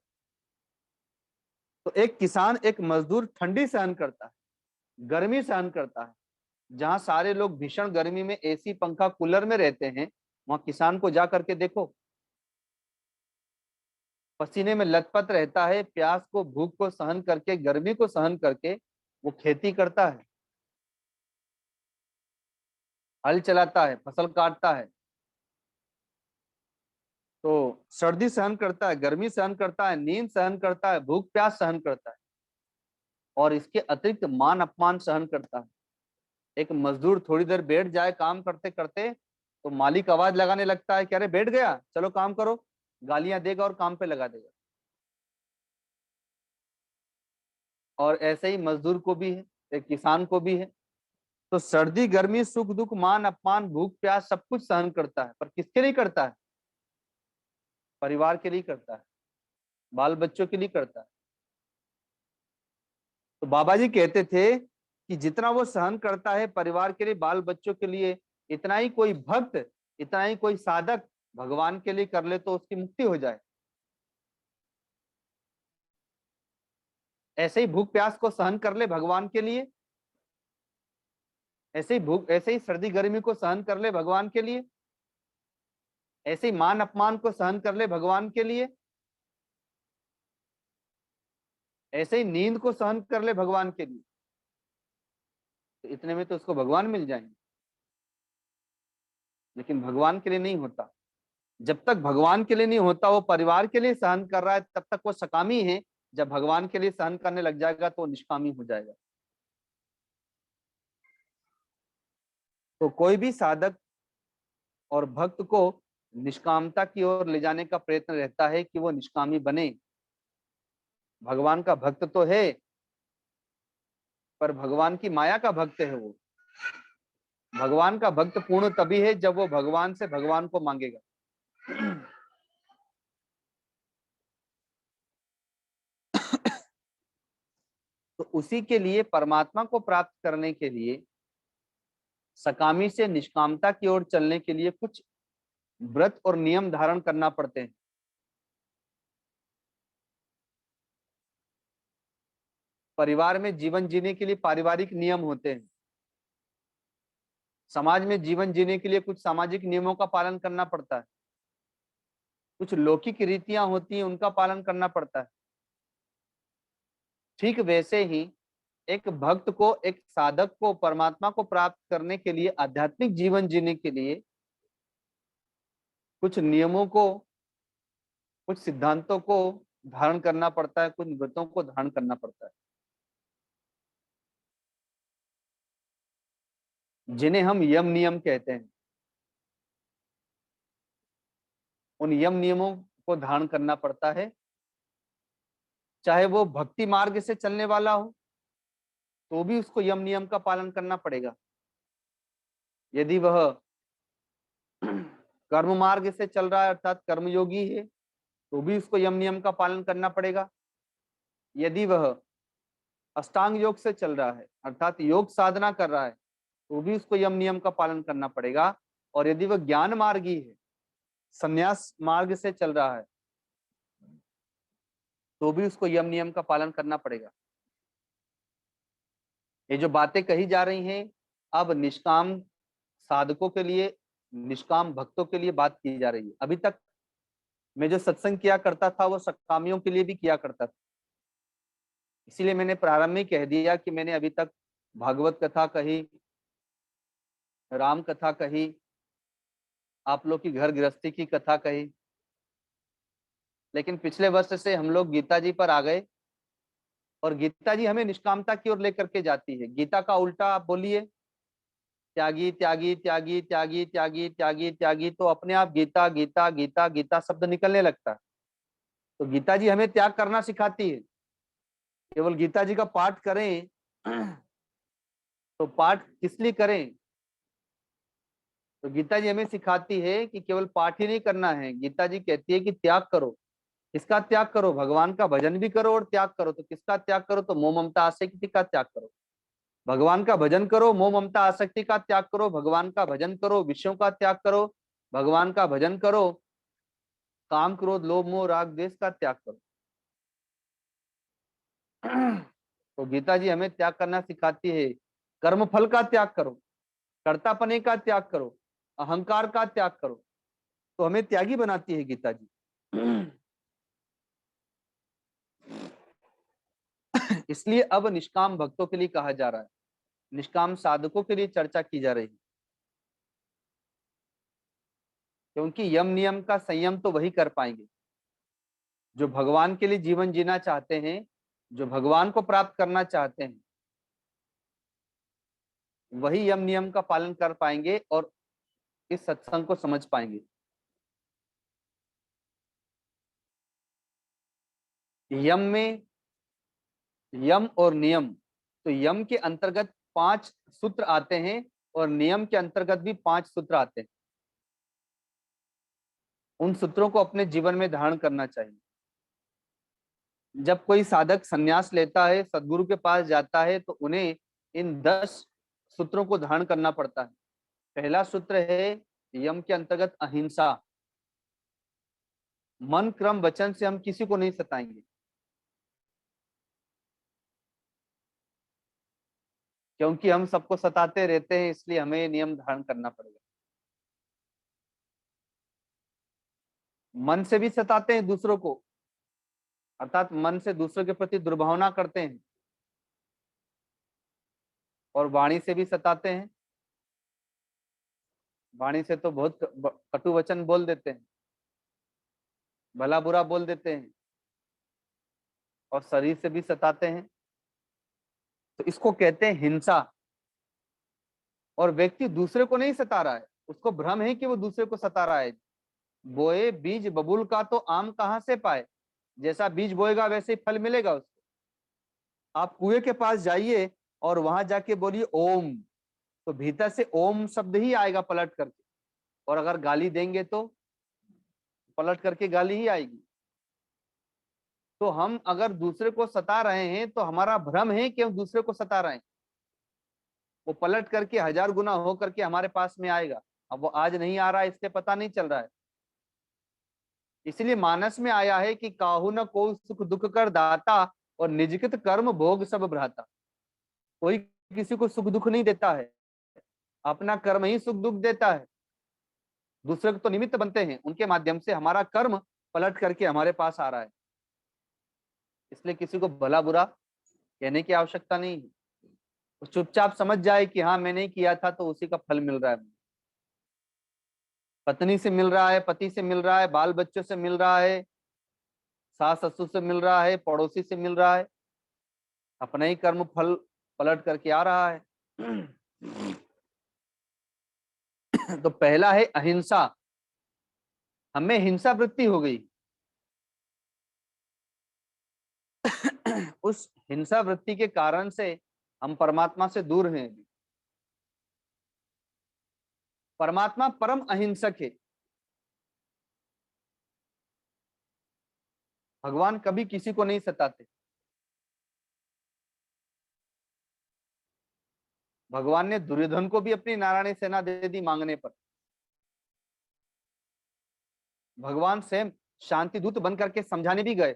तो एक किसान, एक मजदूर ठंडी सहन करता है, गर्मी सहन करता है। जहां सारे लोग भीषण गर्मी में एसी पंखा कूलर में रहते हैं, वहां किसान को जा करके देखो, पसीने में लथपथ रहता है, प्यास को, भूख को सहन करके, गर्मी को सहन करके वो खेती करता है, हल चलाता है, फसल काटता है। तो सर्दी सहन करता है, गर्मी सहन करता है, नींद सहन करता है, भूख प्यास सहन करता है, और इसके अतिरिक्त मान अपमान सहन करता है। एक मजदूर थोड़ी देर बैठ जाए काम करते करते, तो मालिक आवाज लगाने लगता है कि अरे बैठ गया, चलो काम करो, गालियां देगा और काम पे लगा देगा। और ऐसे ही मजदूर को भी है, एक किसान को भी है। तो सर्दी गर्मी सुख दुख मान अपमान भूख प्यास सब कुछ सहन करता है, पर किसके लिए करता है? परिवार के लिए करता है, बाल बच्चों के लिए करता है। तो बाबा जी कहते थे कि जितना वो सहन करता है परिवार के लिए, बाल बच्चों के लिए, इतना ही कोई भक्त, इतना ही कोई साधक भगवान के लिए कर ले तो उसकी मुक्ति हो जाए। ऐसे ही भूख प्यास को सहन कर ले भगवान के लिए, ऐसे ही सर्दी गर्मी को सहन कर ले भगवान के लिए, ऐसे ही मान अपमान को सहन कर ले भगवान के लिए, ऐसे ही नींद को सहन कर ले भगवान के लिए, तो इतने में तो उसको भगवान मिल जाएंगे। लेकिन भगवान के लिए नहीं होता। जब तक भगवान के लिए नहीं होता, वो परिवार के लिए सहन कर रहा है, तब तक वो सकामी है। जब भगवान के लिए सहन करने लग जाएगा तो वो निष्कामी हो जाएगा। तो कोई भी साधक और भक्त को निष्कामता की ओर ले जाने का प्रयत्न रहता है कि वो निष्कामी बने। भगवान का भक्त तो है, पर भगवान की माया का भक्त है वो। भगवान का भक्त पूर्ण तभी है जब वो भगवान से भगवान को मांगेगा। तो उसी के लिए, परमात्मा को प्राप्त करने के लिए, सकामी से निष्कामता की ओर चलने के लिए कुछ व्रत और नियम धारण करना पड़ते हैं। परिवार में जीवन जीने के लिए पारिवारिक नियम होते हैं। समाज में जीवन जीने के लिए कुछ सामाजिक नियमों का पालन करना पड़ता है। कुछ लौकिक रीतियां होती हैं, उनका पालन करना पड़ता है। ठीक वैसे ही एक भक्त को, एक साधक को परमात्मा को प्राप्त करने के लिए, आध्यात्मिक जीवन जीने के लिए कुछ नियमों को, कुछ सिद्धांतों को धारण करना पड़ता है, कुछ व्रतों को धारण करना पड़ता है, जिन्हें हम यम नियम कहते हैं। उन यम नियमों को धारण करना पड़ता है। चाहे वो भक्ति मार्ग से चलने वाला हो तो भी उसको यम नियम का पालन करना पड़ेगा। यदि वह कर्म मार्ग से चल रहा है अर्थात कर्मयोगी है तो भी उसको यम नियम का पालन करना पड़ेगा। यदि वह अष्टांग योग से चल रहा है अर्थात योग साधना कर रहा है तो भी उसको यम नियम का पालन करना पड़ेगा। और यदि वह ज्ञान मार्गी है, संन्यास मार्ग से चल रहा है, तो भी उसको यम नियम का पालन करना पड़ेगा। ये जो बातें कही जा रही हैं, अब निष्काम साधकों के लिए, निष्काम भक्तों के लिए बात की जा रही है। अभी तक मैं जो सत्संग किया करता था वो सकामियों के लिए भी किया करता था। इसीलिए मैंने प्रारंभ में कह दिया कि मैंने अभी तक भागवत कथा कही, राम कथा कही, आप लोग की घर गृहस्थी की कथा कही, लेकिन पिछले वर्ष से हम लोग गीता जी पर आ गए और गीता जी हमें निष्कामता की ओर लेकर के जाती है। गीता का उल्टा आप बोलिए, त्यागी त्यागी त्यागी त्यागी त्यागी त्यागी त्यागी, तो अपने आप गीता गीता गीता गीता शब्द निकलने लगता है। तो गीता जी हमें त्याग करना सिखाती है। केवल गीता जी का पाठ करें तो पाठ किस लिए करें? तो गीता जी हमें सिखाती है कि केवल पाठ ही नहीं करना है। गीता जी कहती है कि त्याग करो। किसका त्याग करो? भगवान का भजन भी करो और त्याग करो। तो किसका त्याग करो? तो मोह ममता आसक्ति का त्याग करो। भगवान का भजन करो, मोह ममता आसक्ति का त्याग करो। भगवान का भजन करो, विषयों का त्याग करो। भगवान का भजन करो, काम क्रोध लोभ मोह राग द्वेष का त्याग करो। तो गीता जी हमें त्याग करना सिखाती है। कर्म फल का त्याग करो, कर्तापने का त्याग करो, अहंकार का त्याग करो। तो हमें त्यागी बनाती है गीता जी। इसलिए अब निष्काम भक्तों के लिए कहा जा रहा है, निष्काम साधकों के लिए चर्चा की जा रही है। क्योंकि यम नियम का संयम तो वही कर पाएंगे जो भगवान के लिए जीवन जीना चाहते हैं, जो भगवान को प्राप्त करना चाहते हैं। वही यम नियम का पालन कर पाएंगे और इस सत्संग को समझ पाएंगे। यम में यम और नियम, तो यम के अंतर्गत 5 सूत्र आते हैं और नियम के अंतर्गत भी 5 सूत्र आते हैं। उन सूत्रों को अपने जीवन में धारण करना चाहिए। जब कोई साधक संन्यास लेता है, सदगुरु के पास जाता है, तो उन्हें इन 10 सूत्रों को धारण करना पड़ता है। पहला सूत्र है यम के अंतर्गत अहिंसा। मन क्रम वचन से हम किसी को नहीं सताएंगे, क्योंकि हम सबको सताते रहते हैं, इसलिए हमें ये नियम धारण करना पड़ेगा। मन से भी सताते हैं दूसरों को, अर्थात मन से दूसरों के प्रति दुर्भावना करते हैं, और वाणी से भी सताते हैं। वाणी से तो बहुत कटु वचन बोल देते हैं, भला बुरा बोल देते हैं, और शरीर से भी सताते हैं। तो इसको कहते हैं हिंसा। और व्यक्ति दूसरे को नहीं सता रहा है, उसको भ्रम है कि वो दूसरे को सता रहा है। बोए बीज बबूल का तो आम कहाँ से पाए, जैसा बीज बोएगा वैसे ही फल मिलेगा उसको। आप कुएं के पास जाइए और वहां जाके बोलिए ओम, तो भीतर से ओम शब्द ही आएगा पलट करके, और अगर गाली देंगे तो पलट करके गाली ही आएगी। तो हम अगर दूसरे को सता रहे हैं तो हमारा भ्रम है कि हम दूसरे को सता रहे हैं, वो पलट करके 1000 गुना हो करके हमारे पास में आएगा। अब वो आज नहीं आ रहा है, इसलिए पता नहीं चल रहा है। इसलिए मानस में आया है कि काहू न को सुख दुख कर दाता, और निजकृत कर्म भोग सब भ्राता। कोई किसी को सुख दुख नहीं देता है, अपना कर्म ही सुख दुख देता है। दूसरे को तो निमित्त बनते हैं, उनके माध्यम से हमारा कर्म पलट करके हमारे पास आ रहा है। इसलिए किसी को भला बुरा कहने की आवश्यकता नहीं है। वो चुपचाप समझ जाए कि हाँ मैंने किया था, तो उसी का फल मिल रहा है। पत्नी से मिल रहा है, पति से मिल रहा है, बाल बच्चों से मिल रहा है, सास ससुर से मिल रहा है, पड़ोसी से मिल रहा है, अपना ही कर्म फल पलट करके आ रहा है। तो पहला है अहिंसा। हमें हिंसा वृत्ति हो गई। उस हिंसा वृत्ति के कारण से हम परमात्मा से दूर हैं। परमात्मा परम अहिंसक है। भगवान कभी किसी को नहीं सताते। भगवान ने दुर्योधन को भी अपनी नारायणी सेना दे दी मांगने पर। भगवान स्वयं शांति दूत बन करके समझाने भी गए।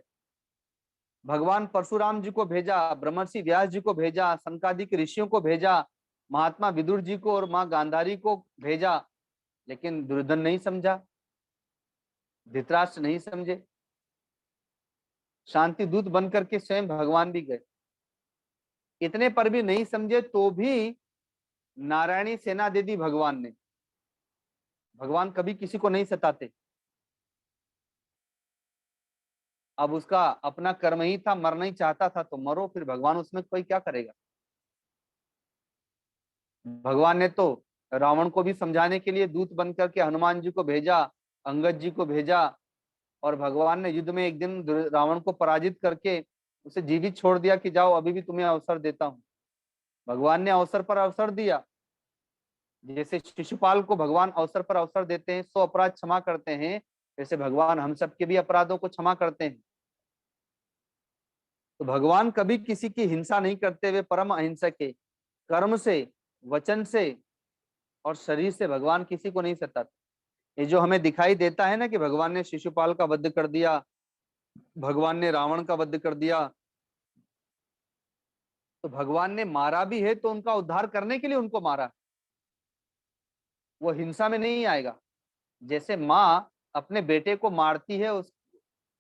भगवान परशुराम जी को भेजा, ब्रह्मर्षि व्यास जी को भेजा, सनकादिक ऋषियों को भेजा, महात्मा विदुर जी को और मां गांधारी को भेजा, लेकिन दुर्योधन नहीं समझा, धृतराष्ट्र नहीं समझे। शांति दूत बन करके स्वयं भगवान भी गए, इतने पर भी नहीं समझे, तो भी नारायणी सेना दे दी भगवान ने। भगवान कभी किसी को नहीं सताते। अब उसका अपना कर्म ही था, मरना ही चाहता था तो मरो, फिर भगवान उसमें कोई क्या करेगा। भगवान ने तो रावण को भी समझाने के लिए दूत बनकर के हनुमान जी को भेजा, अंगद जी को भेजा, और भगवान ने युद्ध में एक दिन रावण को पराजित करके उसे जीवित छोड़ दिया कि जाओ अभी भी तुम्हें अवसर देता हूं। भगवान ने अवसर पर अवसर दिया। जैसे शिशुपाल को भगवान अवसर पर अवसर देते हैं, 100 अपराध क्षमा करते हैं, वैसे भगवान हम सबके भी अपराधों को क्षमा करते हैं। तो भगवान कभी किसी की हिंसा नहीं करते हुए परम अहिंसक है। कर्म से, वचन से और शरीर से भगवान किसी को नहीं सताते। ये जो हमें दिखाई देता है ना कि भगवान ने शिशुपाल का वध कर दिया, भगवान ने रावण का वध कर दिया, तो भगवान ने मारा भी है तो उनका उद्धार करने के लिए उनको मारा। वो हिंसा में नहीं आएगा। जैसे माँ अपने बेटे को मारती है, उस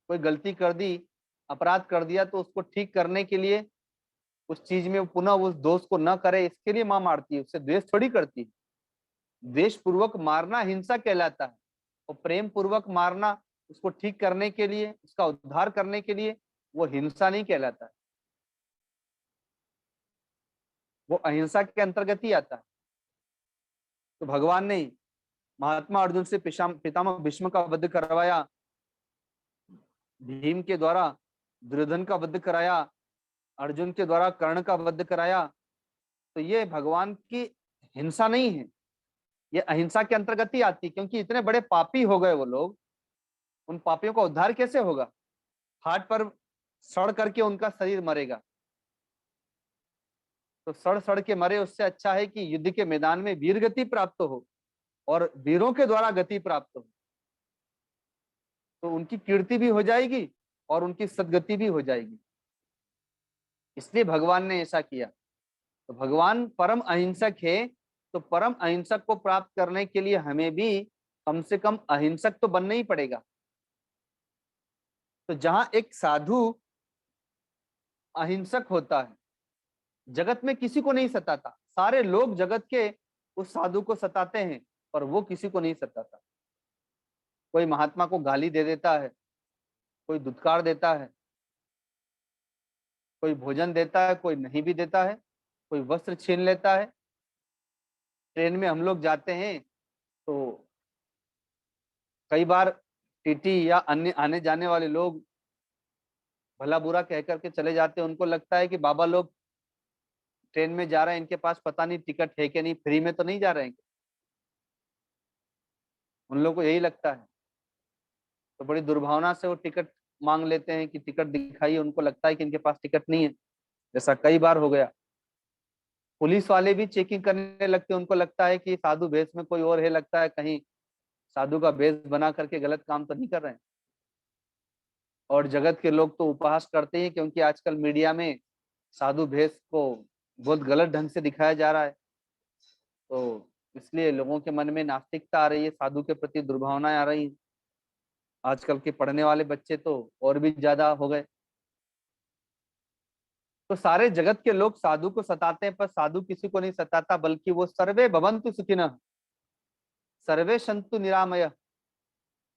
कोई गलती कर दी, अपराध कर दिया, तो उसको ठीक करने के लिए, उस चीज में पुनः उस दोष को न करे इसके लिए माँ मारती है, उससे द्वेष थोड़ी करती है। द्वेष पूर्वक मारना हिंसा कहलाता है, और प्रेम पूर्वक मारना उसको ठीक करने के लिए, उसका उद्धार करने के लिए, वो हिंसा नहीं कहलाता है, वो अहिंसा के अंतर्गत ही आता है। तो भगवान ने महात्मा अर्जुन से पितामह भीष्म का वध करवाया, भीम के द्वारा दुर्योधन का वध कराया, अर्जुन के द्वारा कर्ण का वध कराया। तो ये भगवान की हिंसा नहीं है, ये अहिंसा के अंतर्गत ही आती, क्योंकि इतने बड़े पापी हो गए वो लोग, उन पापियों का उद्धार कैसे होगा। हाट पर सड़ करके उनका शरीर मरेगा, तो सड़ सड़ के मरे उससे अच्छा है कि युद्ध के मैदान में वीर गति प्राप्त हो और वीरों के द्वारा गति प्राप्त हो, तो उनकी कीर्ति भी हो जाएगी और उनकी सदगति भी हो जाएगी। इसलिए भगवान ने ऐसा किया। तो भगवान परम अहिंसक है, तो परम अहिंसक को प्राप्त करने के लिए हमें भी कम से कम अहिंसक तो बनना ही पड़ेगा। तो जहां एक साधु अहिंसक होता है, जगत में किसी को नहीं सताता, सारे लोग जगत के उस साधु को सताते हैं पर वो किसी को नहीं सताता। कोई महात्मा को गाली दे देता है, कोई दुत्कार देता है, कोई भोजन देता है, कोई नहीं भी देता है, कोई वस्त्र छीन लेता है। ट्रेन में हम लोग जाते हैं तो कई बार टीटी या अन्य आने जाने वाले लोग भला बुरा कह करके चले जाते हैं। उनको लगता है कि बाबा लोग ट्रेन में जा रहे हैं, इनके पास पता नहीं टिकट है कि नहीं, फ्री में तो नहीं जा रहे हैं। उन लोगों को यही लगता है, तो बड़ी दुर्भावना से वो टिकट मांग लेते हैं कि टिकट दिखाइए। उनको लगता है कि इनके पास टिकट नहीं है। ऐसा कई बार हो गया। पुलिस वाले भी चेकिंग करने लगते हैं, उनको लगता है कि साधु भेष में कोई और है, लगता है कहीं साधु का भेष बना करके गलत काम तो नहीं कर रहे हैं। और जगत के लोग तो उपहास करते हैं, क्योंकि आजकल मीडिया में साधु भेष को बहुत गलत ढंग से दिखाया जा रहा है। तो इसलिए लोगों के मन में नास्तिकता आ रही है, साधु के प्रति दुर्भावनाएं आ रही हैं। आजकल के पढ़ने वाले बच्चे तो और भी ज्यादा हो गए। तो सारे जगत के लोग साधु को सताते हैं, पर साधु किसी को नहीं सताता, बल्कि वो सर्वे भवन्तु सुखिनः सर्वे सन्तु निरामयः।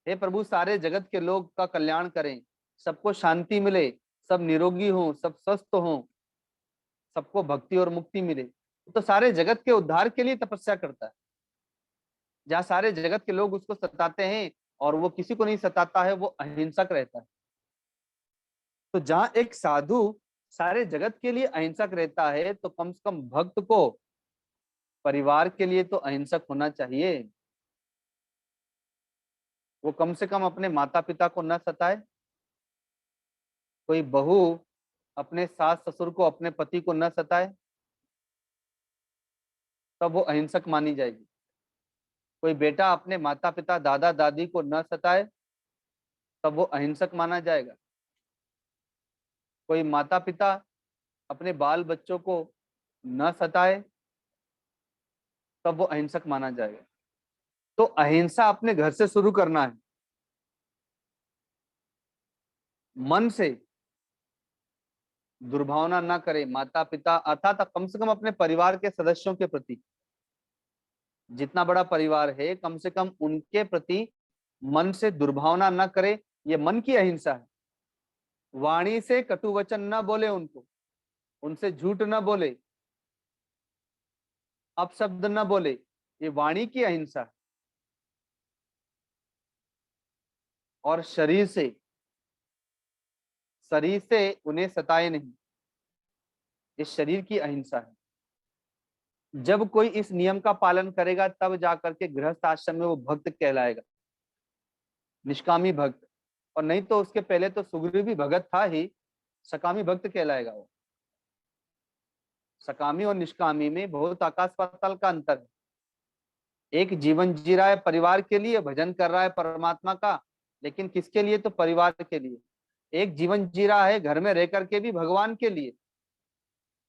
हे प्रभु, सारे जगत के लोग का कल्याण करें, सबको शांति मिले, सब निरोगी हों, सब स्वस्थ हों, सबको भक्ति और मुक्ति मिले। तो सारे जगत के उद्धार के लिए तपस्या करता है। जहाँ सारे जगत के लोग उसको सताते हैं और वो किसी को नहीं सताता है, वो अहिंसक रहता है। तो जहाँ एक साधु सारे जगत के लिए अहिंसक रहता है, तो कम से कम भक्त को परिवार के लिए तो अहिंसक होना चाहिए। वो कम से कम अपने माता पिता को न सताए। कोई बहू अपने सास ससुर को, अपने पति को न सताए, तब वो अहिंसक मानी जाएगी। कोई बेटा अपने माता पिता दादा दादी को न सताए, तब वो अहिंसक माना जाएगा। कोई माता पिता अपने बाल बच्चों को न सताए, तब वो अहिंसक माना जाएगा। तो अहिंसा अपने घर से शुरू करना है, मन से दुर्भावना ना करे माता पिता, अर्थात कम से कम अपने परिवार के सदस्यों के प्रति, जितना बड़ा परिवार है कम से कम उनके प्रति मन से दुर्भावना न करे। ये मन की अहिंसा है। वाणी से कटु वचन न बोले, उनको उनसे झूठ न बोले, अपशब्द न बोले, ये वाणी की अहिंसा है। और शरीर से उन्हें सताए नहीं, इस शरीर की अहिंसा है। जब कोई इस नियम का पालन करेगा तब जाकर के गृहस्थ आश्रम में वो भक्त कहलाएगा, निष्कामी भक्त। और नहीं तो उसके पहले तो सुग्रीव भी भगत था ही, सकामी भक्त कहलाएगा वो। सकामी और निष्कामी में बहुत आकाश पाताल का अंतर है। एक जीवन जी रहा है परिवार के लिए, भजन कर रहा है परमात्मा का, लेकिन किसके लिए? तो परिवार के लिए। एक जीवन जी रहा है घर में रह करके भी भगवान के लिए,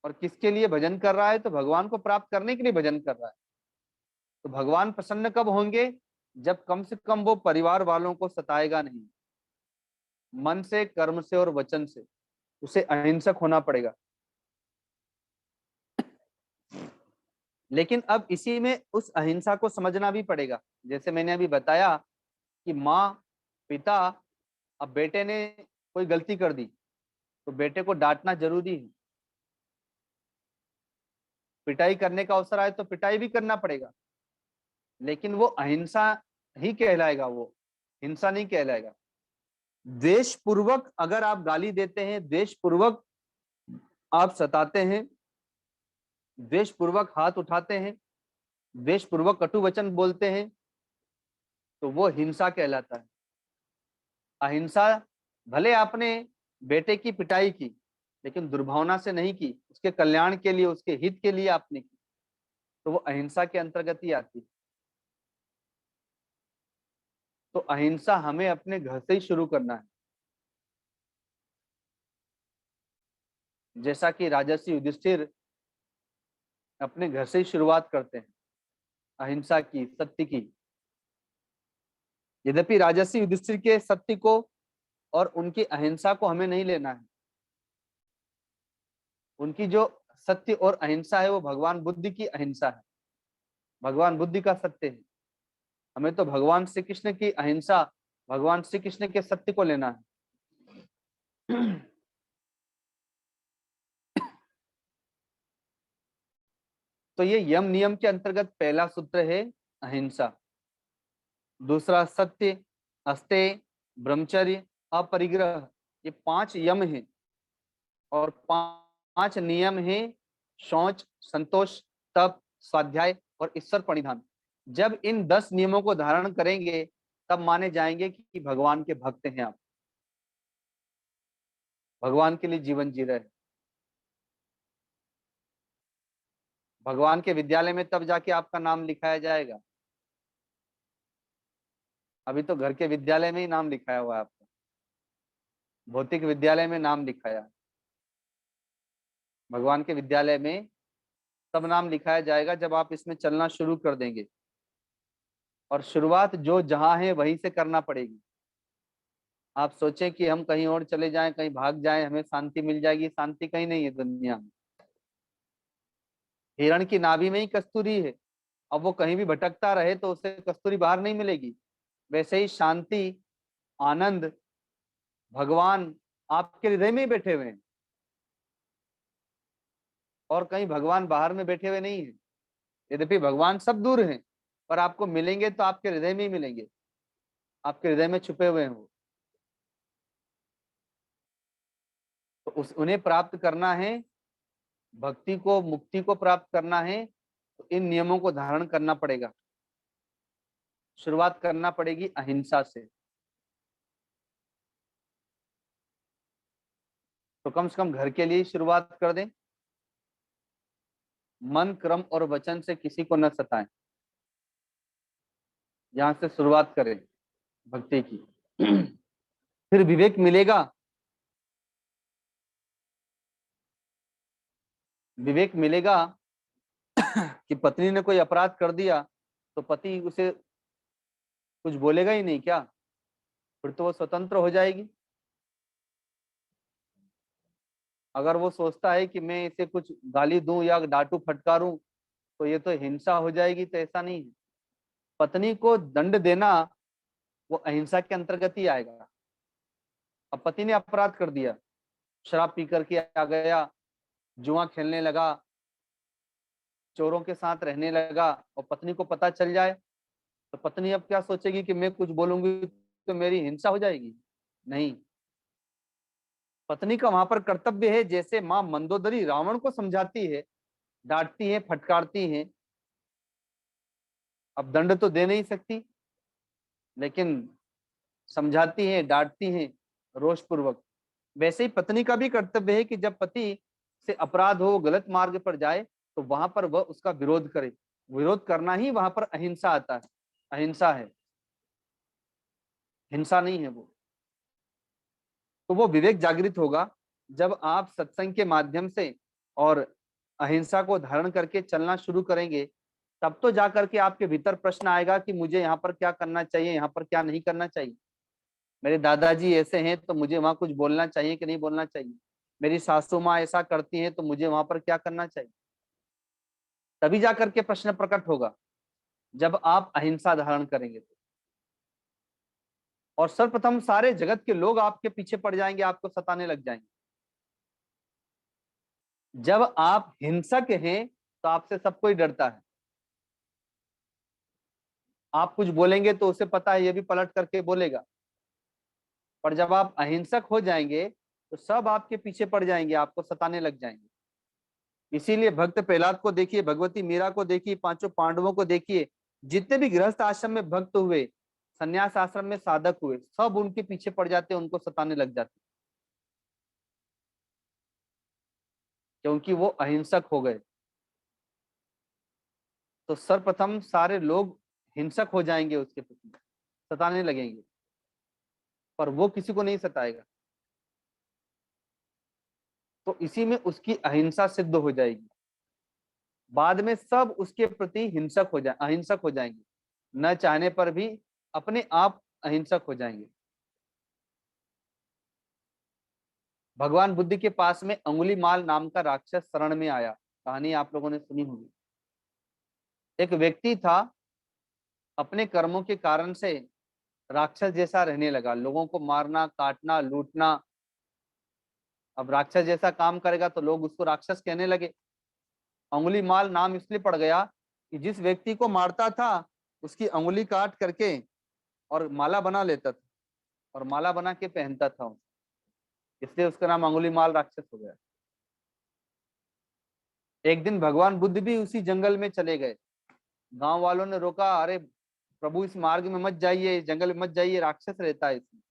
और किसके लिए भजन कर रहा है? तो भगवान को प्राप्त करने के लिए भजन कर रहा है। तो भगवान प्रसन्न कब होंगे? जब कम से कम वो परिवार वालों को सताएगा नहीं, मन से, कर्म से और वचन से उसे अहिंसक होना पड़ेगा। लेकिन अब इसी में उस अहिंसा को समझना भी पड़ेगा। जैसे मैंने अभी बताया कि माँ पिता, अब बेटे ने कोई गलती कर दी तो बेटे को डांटना जरूरी है। पिटाई करने का अवसर आए तो पिटाई भी करना पड़ेगा, लेकिन वो अहिंसा ही कहलाएगा, वो हिंसा नहीं कहलाएगा। द्वेष पूर्वक अगर आप गाली देते हैं, द्वेष पूर्वक आप सताते हैं, द्वेष पूर्वक हाथ उठाते हैं, द्वेष पूर्वक कटु वचन बोलते हैं, तो वो हिंसा कहलाता है। अहिंसा, भले आपने बेटे की पिटाई की, लेकिन दुर्भावना से नहीं की, उसके कल्याण के लिए, उसके हित के लिए आपने की, तो वो अहिंसा के अंतर्गत ही आती है। तो अहिंसा हमें अपने घर से ही शुरू करना है। जैसा कि राजर्षि युधिष्ठिर अपने घर से ही शुरुआत करते हैं अहिंसा की, सत्य की। यद्यपि राजर्षि युधिष्ठिर के सत्य को और उनकी अहिंसा को हमें नहीं लेना है। उनकी जो सत्य और अहिंसा है वो भगवान बुद्ध की अहिंसा है, भगवान बुद्ध का सत्य है। हमें तो भगवान श्री कृष्ण की अहिंसा, भगवान श्री कृष्ण के सत्य को लेना है। तो ये यम नियम के अंतर्गत पहला सूत्र है अहिंसा। दूसरा सत्य, अस्तेय, ब्रह्मचर्य, अपरिग्रह, ये 5 यम हैं। और 5 नियम हैं शौच, संतोष, तप, स्वाध्याय और ईश्वर प्रणिधान। जब इन 10 नियमों को धारण करेंगे तब माने जाएंगे कि भगवान के भक्त हैं आप, भगवान के लिए जीवन जी रहे हैं। भगवान के विद्यालय में तब जाके आपका नाम लिखाया जाएगा। अभी तो घर के विद्यालय में ही नाम लिखाया हुआ है आपका, भौतिक विद्यालय में नाम लिखाया। भगवान के विद्यालय में तब नाम लिखाया जाएगा जब आप इसमें चलना शुरू कर देंगे। और शुरुआत जो जहां है वहीं से करना पड़ेगी। आप सोचें कि हम कहीं और चले जाएं, कहीं भाग जाएं, हमें शांति मिल जाएगी, शांति कहीं नहीं है दुनिया में। हिरण की नाभि में ही कस्तूरी है। अब वो कहीं भी भटकता रहे तो उसे कस्तूरी बाहर नहीं मिलेगी। वैसे ही शांति, आनंद, भगवान आपके हृदय में ही बैठे हुए हैं, और कहीं भगवान बाहर में बैठे हुए नहीं है। यद्यपि भगवान सब दूर हैं, पर आपको मिलेंगे तो आपके हृदय में ही मिलेंगे, आपके हृदय में छुपे हुए हैं वो। तो उन्हें प्राप्त करना है, भक्ति को, मुक्ति को प्राप्त करना है, तो इन नियमों को धारण करना पड़ेगा। शुरुआत करना पड़ेगी अहिंसा से। तो कम से कम घर के लिए शुरुआत कर दें। मन, क्रम और वचन से किसी को न सताएं, यहां से शुरुआत करें भक्ति की। फिर विवेक मिलेगा। विवेक मिलेगा कि पत्नी ने कोई अपराध कर दिया तो पति उसे कुछ बोलेगा ही नहीं क्या? फिर तो वो स्वतंत्र हो जाएगी। अगर वो सोचता है कि मैं इसे कुछ गाली दूं या डांटू फटकारूं तो ये तो हिंसा हो जाएगी, तो ऐसा नहीं है। पत्नी को दंड देना वो अहिंसा के अंतर्गत ही आएगा। अब पति ने अपराध कर दिया, शराब पी करके आ गया, जुआ खेलने लगा, चोरों के साथ रहने लगा, और पत्नी को पता चल जाए तो पत्नी अब क्या सोचेगी कि मैं कुछ बोलूंगी तो मेरी हिंसा हो जाएगी? नहीं। पत्नी का वहां पर कर्तव्य है, जैसे माँ मंदोदरी रावण को समझाती है, डांटती है, फटकारती है। अब दंड तो दे नहीं सकती, लेकिन समझाती है, डांटती है रोष पूर्वक। वैसे ही पत्नी का भी कर्तव्य है कि जब पति से अपराध हो, गलत मार्ग पर जाए, तो वहां पर वह उसका विरोध करे। विरोध करना ही वहां पर अहिंसा आता है, अहिंसा है, हिंसा नहीं है वो। तो वो विवेक जागृत होगा जब आप सत्संग के माध्यम से और अहिंसा को धारण करके चलना शुरू करेंगे। तब तो जाकर के आपके भीतर प्रश्न आएगा कि मुझे यहाँ पर क्या करना चाहिए, यहाँ पर क्या नहीं करना चाहिए। मेरे दादाजी ऐसे हैं तो मुझे वहां कुछ बोलना चाहिए कि नहीं बोलना चाहिए। मेरी सासू माँ ऐसा करती हैं तो मुझे वहां पर क्या करना चाहिए। तभी जाकर के प्रश्न प्रकट होगा जब आप अहिंसा धारण करेंगे तो। और सर्वप्रथम सारे जगत के लोग आपके पीछे पड़ जाएंगे, आपको सताने लग जाएंगे। जब आप हिंसक हैं तो आपसे सब कोई डरता है। आप कुछ बोलेंगे तो उसे पता है ये भी पलट करके बोलेगा। पर जब आप अहिंसक हो जाएंगे तो सब आपके पीछे पड़ जाएंगे, आपको सताने लग जाएंगे। इसीलिए भक्त प्रहलाद को देखिए, भगवती मीरा को देखिए, पांचों पांडवों को देखिए, जितने भी गृहस्थ आश्रम में भक्त हुए, संन्यास आश्रम में साधक हुए, सब उनके पीछे पड़ जाते, उनको सताने लग जाते। क्योंकि वो अहिंसक हो गए। तो सर्वप्रथम सारे लोग हिंसक हो जाएंगे, उसके प्रति सताने लगेंगे, पर वो किसी को नहीं सताएगा। तो इसी में उसकी अहिंसा सिद्ध हो जाएगी। बाद में सब उसके प्रति अहिंसक हो जाएंगे, न चाहने पर भी अपने आप अहिंसक हो जाएंगे। भगवान बुद्ध के पास में अंगुलीमाल नाम का राक्षस शरण में आया। कहानी आप लोगों ने सुनी होगी। एक व्यक्ति था, अपने कर्मों के कारण से राक्षस जैसा रहने लगा, लोगों को मारना, काटना, लूटना। अब राक्षस जैसा काम करेगा तो लोग उसको राक्षस कहने लगे। अंगुलीमाल नाम इसलिए पड़ गया कि जिस व्यक्ति को मारता था उसकी अंगुली काट करके और माला बना लेता था, और माला बना के पहनता था, इसलिए उसका नाम अंगुलीमाल राक्षस हो गया। एक दिन भगवान बुद्ध भी उसी जंगल में चले गए। गांव वालों ने रोका, अरे प्रभु इस मार्ग में मत जाइए, जंगल में मत जाइए, राक्षस रहता है इसमें।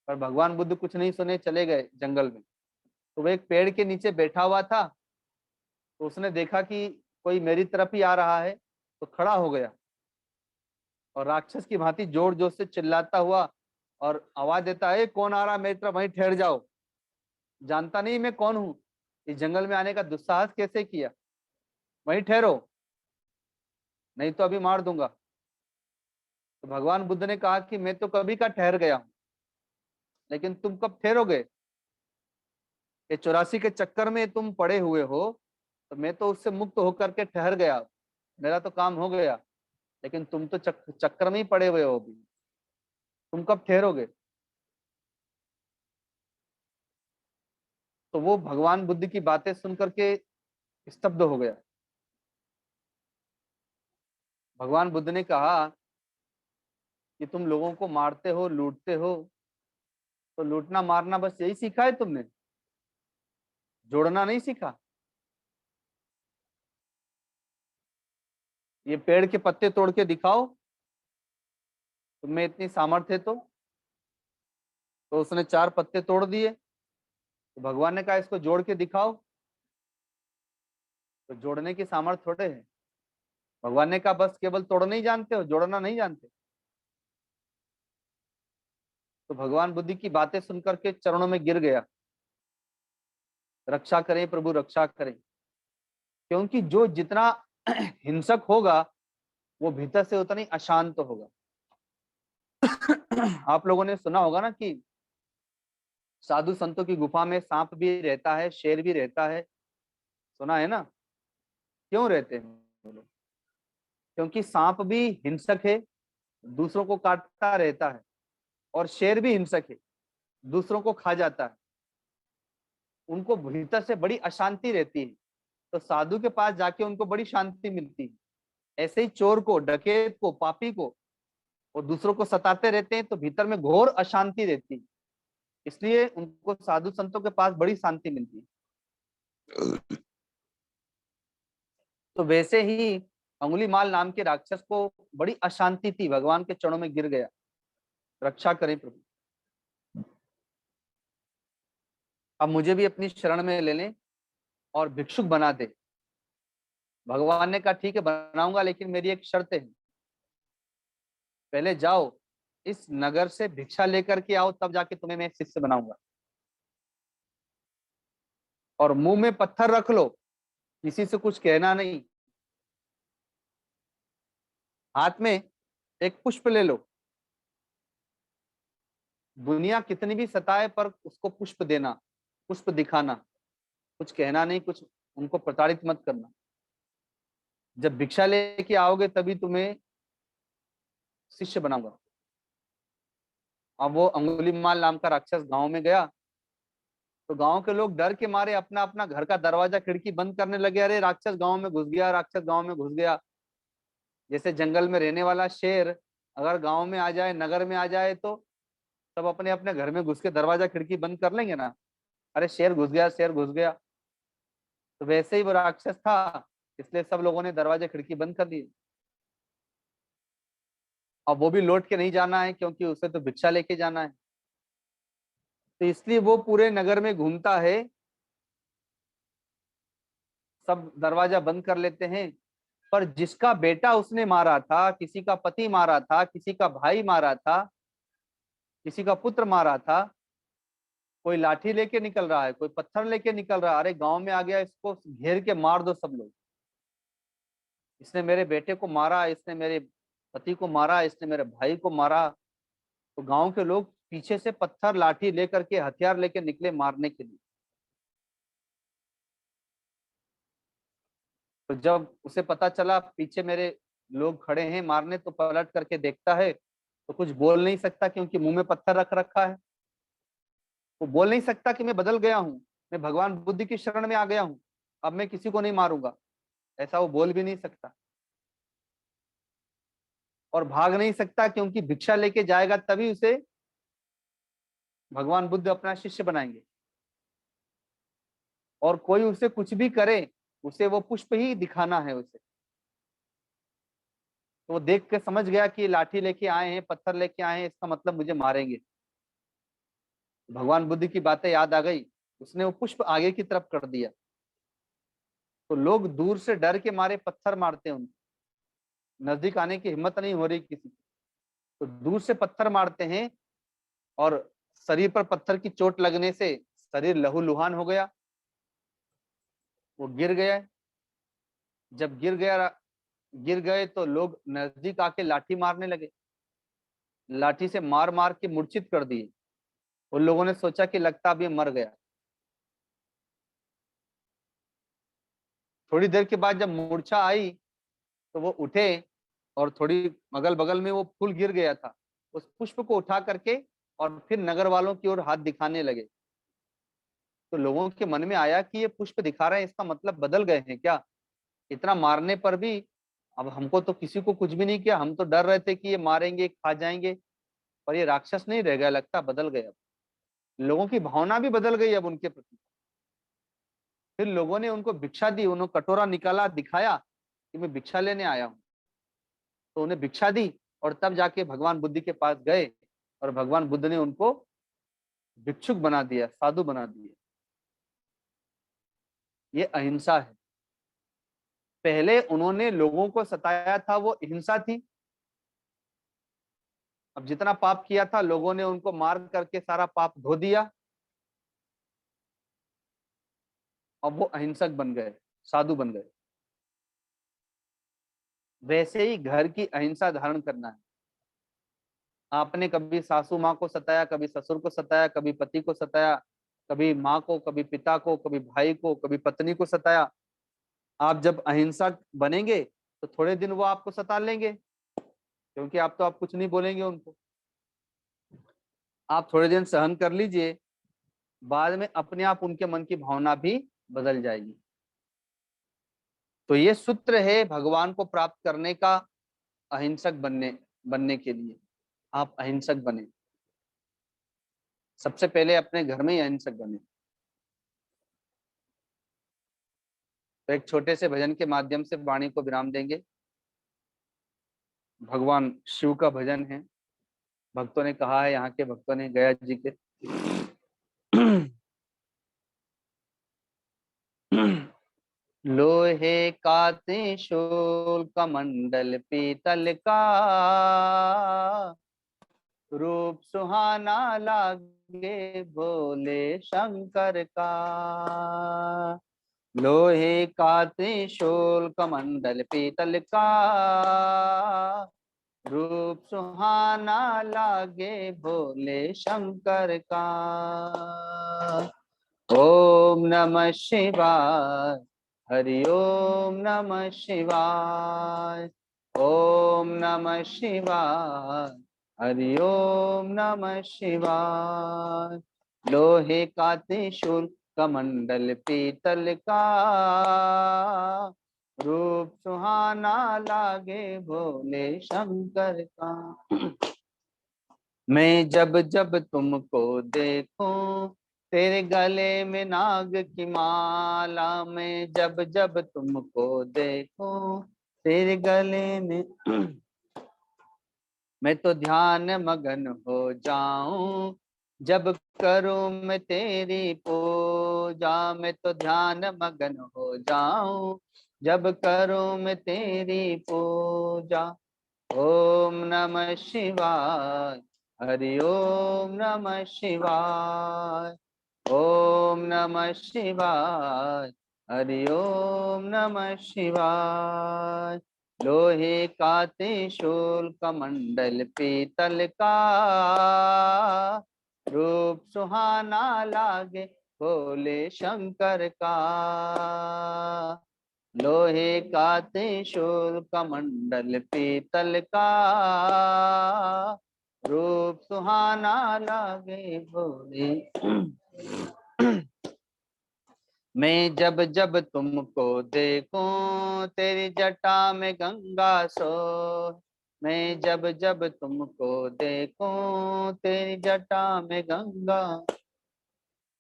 पर भगवान बुद्ध कुछ नहीं सुने, चले गए जंगल में। तो वो एक पेड़ के नीचे बैठा हुआ था, तो उसने देखा कि कोई मेरी तरफ ही आ रहा है, तो खड़ा हो गया और राक्षस की भांति जोर जोर से चिल्लाता हुआ और आवाज देता है, कौन आ रहा मेरी तरफ, वहीं ठहर जाओ, जानता नहीं मैं कौन हूं, इस जंगल में आने का दुस्साहस कैसे किया, वहीं ठहरो नहीं तो अभी मार दूंगा। तो भगवान बुद्ध ने कहा कि मैं तो कभी का ठहर गया हूं, लेकिन तुम कब ठहरोगे? ये 84 के चक्कर में तुम पड़े हुए हो, तो मैं तो उससे मुक्त होकर के ठहर गया, मेरा तो काम हो गया। लेकिन तुम तो चक्कर में ही पड़े हुए हो अभी, तुम कब ठहरोगे? तो वो भगवान बुद्ध की बातें सुन करके स्तब्ध हो गया। भगवान बुद्ध ने कहा कि तुम लोगों को मारते हो, लूटते हो, तो लूटना मारना बस यही सीखा है तुमने, जोड़ना नहीं सीखा? ये पेड़ के पत्ते तोड़ के दिखाओ, तुम्हें इतनी सामर्थ्य है तो उसने 4 पत्ते तोड़ दिए। तो भगवान ने कहा इसको जोड़ के दिखाओ, तो जोड़ने की सामर्थ्य थोड़े है। भगवान ने कहा बस केवल तोड़ना ही जानते हो, जोड़ना नहीं जानते। तो भगवान बुद्ध की बातें सुनकर के चरणों में गिर गया, रक्षा करें प्रभु, रक्षा करें। क्योंकि जो जितना हिंसक होगा वो भीतर से उतना ही अशांत होगा। आप लोगों ने सुना होगा ना कि साधु संतों की गुफा में सांप भी रहता है, शेर भी रहता है, सुना है ना? क्यों रहते हैं वो लोग? क्योंकि सांप भी हिंसक है, दूसरों को काटता रहता है, और शेर भी हिंसक है, दूसरों को खा जाता है। उनको भीतर से बड़ी अशांति रहती है, तो साधु के पास जाके उनको बड़ी शांति मिलती है। ऐसे ही चोर को, डकैत को, पापी को वो दूसरों को सताते रहते हैं, तो भीतर में घोर अशांति रहती है, इसलिए उनको साधु संतों के पास बड़ी शांति मिलती है। तो वैसे ही अंगुलीमाल नाम के राक्षस को बड़ी अशांति थी, भगवान के चरणों में गिर गया, रक्षा करें प्रभु। अब मुझे भी अपनी शरण में ले लें और भिक्षुक बना दे। भगवान ने कहा ठीक है बनाऊंगा, लेकिन मेरी एक शर्त है, पहले जाओ इस नगर से भिक्षा लेकर के आओ, तब जाके तुम्हें मैं शिष्य बनाऊंगा। और मुंह में पत्थर रख लो, किसी से कुछ कहना नहीं। हाथ में एक पुष्प ले लो, दुनिया कितनी भी सताए पर उसको पुष्प देना, पुष्प दिखाना, कुछ कहना नहीं, कुछ उनको प्रताड़ित मत करना। जब भिक्षा लेके आओगे तभी तुम्हें शिष्य बनाऊंगा। अब वो अंगुलीमाल नाम का राक्षस गांव में गया, तो गांव के लोग डर के मारे अपना अपना घर का दरवाजा खिड़की बंद करने लगे, अरे राक्षस गांव में घुस गया, राक्षस गांव में घुस गया। जैसे जंगल में रहने वाला शेर अगर गांव में आ जाए, नगर में आ जाए, तो सब अपने अपने घर में घुस के दरवाजा खिड़की बंद कर लेंगे ना, अरे शेर घुस गया, शेर घुस गया। तो वैसे ही वो राक्षस था, इसलिए सब लोगों ने दरवाजे खिड़की बंद कर दिए। अब वो भी लौट के नहीं जाना है, क्योंकि उसे तो भिक्षा लेके जाना है, तो इसलिए वो पूरे नगर में घूमता है सब दरवाजा बंद कर लेते हैं, पर जिसका बेटा उसने मारा था, किसी का पति मारा था, किसी का भाई मारा था, किसी का पुत्र मारा था, कोई लाठी लेके निकल रहा है, कोई पत्थर लेके निकल रहा है, अरे गांव में आ गया, इसको घेर के मार दो सब लोग, इसने मेरे बेटे को मारा, इसने मेरे पति को मारा, इसने मेरे भाई को मारा। तो गांव के लोग पीछे से पत्थर लाठी लेकर के हथियार लेके निकले मारने के लिए। तो जब उसे पता चला पीछे मेरे लोग खड़े हैं मारने, तो पलट करके देखता है तो कुछ बोल नहीं सकता, क्योंकि मुंह में पत्थर रख रखा है। वो बोल नहीं सकता कि मैं बदल गया हूँ, मैं भगवान बुद्ध की शरण में आ गया हूँ, अब मैं किसी को नहीं मारूंगा, ऐसा वो बोल भी नहीं सकता। और भाग नहीं सकता, क्योंकि भिक्षा लेके जाएगा तभी उसे भगवान बुद्ध अपना शिष्य बनाएंगे। और कोई उसे कुछ भी करे, उसे वो पुष्प ही दिखाना है उसे। तो वो देख के समझ गया कि लाठी लेके आए हैं, पत्थर लेके आए हैं, इसका मतलब मुझे मारेंगे। भगवान बुद्ध की बातें याद आ गई, उसने वो पुष्प आगे की तरफ कर दिया। तो लोग दूर से डर के मारे पत्थर मारते हैं, उनको नजदीक आने की हिम्मत नहीं हो रही किसी की, तो दूर से पत्थर मारते हैं। और शरीर पर पत्थर की चोट लगने से शरीर लहूलुहान हो गया, वो गिर गया। जब गिर गए तो लोग नजदीक आके लाठी मारने लगे, लाठी से मार मार के मूर्छित कर दिए। उन लोगों ने सोचा कि लगता अब ये मर गया। थोड़ी देर के बाद जब मूर्छा आई तो वो उठे, और थोड़ी अगल बगल में वो फूल गिर गया था, उस पुष्प को उठा करके और फिर नगर वालों की ओर हाथ दिखाने लगे। तो लोगों के मन में आया कि ये पुष्प दिखा रहे हैं, इसका मतलब बदल गए हैं क्या? इतना मारने पर भी अब हमको तो किसी को कुछ भी नहीं किया, हम तो डर रहे थे कि ये मारेंगे खा जाएंगे, पर ये राक्षस नहीं रह गया, लगता बदल गए। अब लोगों की भावना भी बदल गई अब उनके प्रति। फिर लोगों ने उनको भिक्षा दी, उन्होंने कटोरा निकाला, दिखाया कि मैं भिक्षा लेने आया हूँ। तो उन्हें भिक्षा दी, और तब जाके भगवान बुद्ध के पास गए, और भगवान बुद्ध ने उनको भिक्षुक बना दिया, साधु बना दिया। ये अहिंसा है। पहले उन्होंने लोगों को सताया था, वो हिंसा थी। अब जितना पाप किया था लोगों ने उनको मार करके सारा पाप धो दिया, अब वो अहिंसक बन गए, साधु बन गए। वैसे ही घर की अहिंसा धारण करना है। आपने कभी सासू माँ को सताया, कभी ससुर को सताया, कभी पति को सताया, कभी माँ को, कभी पिता को, कभी भाई को, कभी पत्नी को सताया। आप जब अहिंसक बनेंगे तो थोड़े दिन वो आपको सता लेंगे, क्योंकि आप कुछ नहीं बोलेंगे उनको। आप थोड़े दिन सहन कर लीजिए, बाद में अपने आप उनके मन की भावना भी बदल जाएगी। तो ये सूत्र है भगवान को प्राप्त करने का, अहिंसक बनने के लिए। आप अहिंसक बने, सबसे पहले अपने घर में ही अहिंसक बने। तो एक छोटे से भजन के माध्यम से वाणी को विराम देंगे। भगवान शिव का भजन है, भक्तों ने कहा है, यहाँ के भक्तों ने, गया जी के। लोहे का त्रिशूल कमंडल पीतल का, रूप सुहाना लागे भोले शंकर का। लोहे का त्रिशूल कमंडल पीतल का, रूप सुहाना लागे भोले शंकर का। ओम नमः शिवाय, हरि ओम नमः शिवाय, ओम नमः शिवाय, हरि ओम नमः शिवाय। लोहे का त्रिशूल कमंडल पीतल का, रूप सुहाना लागे भोले शंकर का। मैं जब जब तुमको देखूं, तेरे गले में नाग की माला, मैं जब जब तुमको देखूं, तेरे गले में मैं तो ध्यान मगन हो जाऊं, जब करूं मैं तेरी पूजा। पूजा मैं तो ध्यान मगन हो जाऊं जब करूं मैं तेरी पूजा। ओम नमः शिवाय, हरि ओम नमः शिवाय, ओम नमः शिवाय, हरि ओम नमः शिवाय। लोहे का त्रिशूल कमंडल पीतल का, रूप सुहाना लागे भोले शंकर का। लोहे का त्रिशूल कमंडल पीतल का, रूप सुहाना लागे भोले। मैं जब जब तुमको देखूं तेरी जटा में गंगा सो। मैं जब जब तुमको देखूं तेरी जटा में गंगा,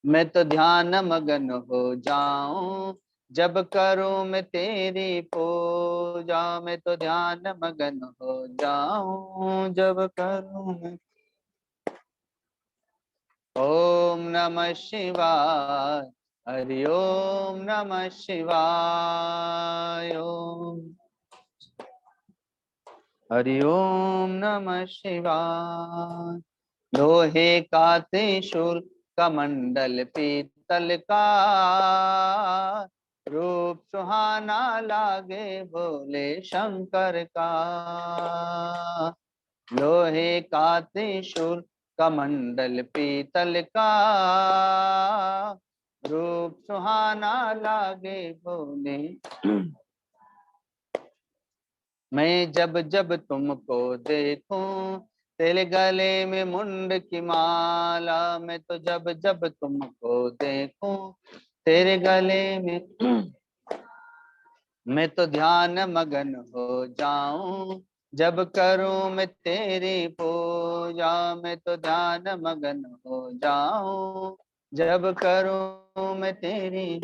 मैं तो ध्यान मगन हो जाऊं जब करूं मैं तेरी पूजा। मैं तो ध्यान मगन हो जाऊं जब करूं मैं। ओम नमः शिवाय, हरि ओम नमः शिवाय, ओम हरि ओम नमः शिवाय। लोहे का त्रिशूल कमंडल पीतल का, रूप सुहाना लागे भोले शंकर का। लोहे का त्रिशूल कमंडल पीतल का, रूप सुहाना लागे भोले। मैं जब जब तुमको देखूं तेरे गले में मुंड की माला। मैं तो जब जब तुमको देखूं तेरे गले में, मैं तो ध्यान मगन हो जाऊं जब करूं मैं तेरी पूजा। मैं तो ध्यान मगन हो जाऊं जब करूं मैं तेरी।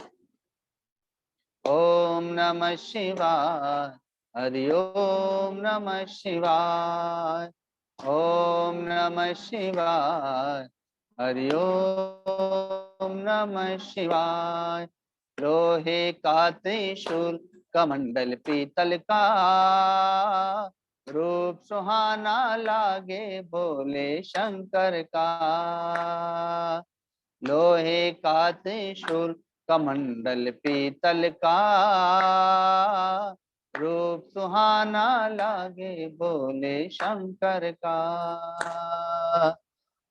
ओम नमः शिवाय, हरि ओम नमः शिवाय, ओम नमः शिवाय, हरि ओम नमः शिवाय। लोहे का त्रिशूल कमंडल पीतल का, रूप सुहाना लागे भोले शंकर का। लोहे का त्रिशूल कमंडल पीतल का, रूप सुहाना लागे भोले शंकर का।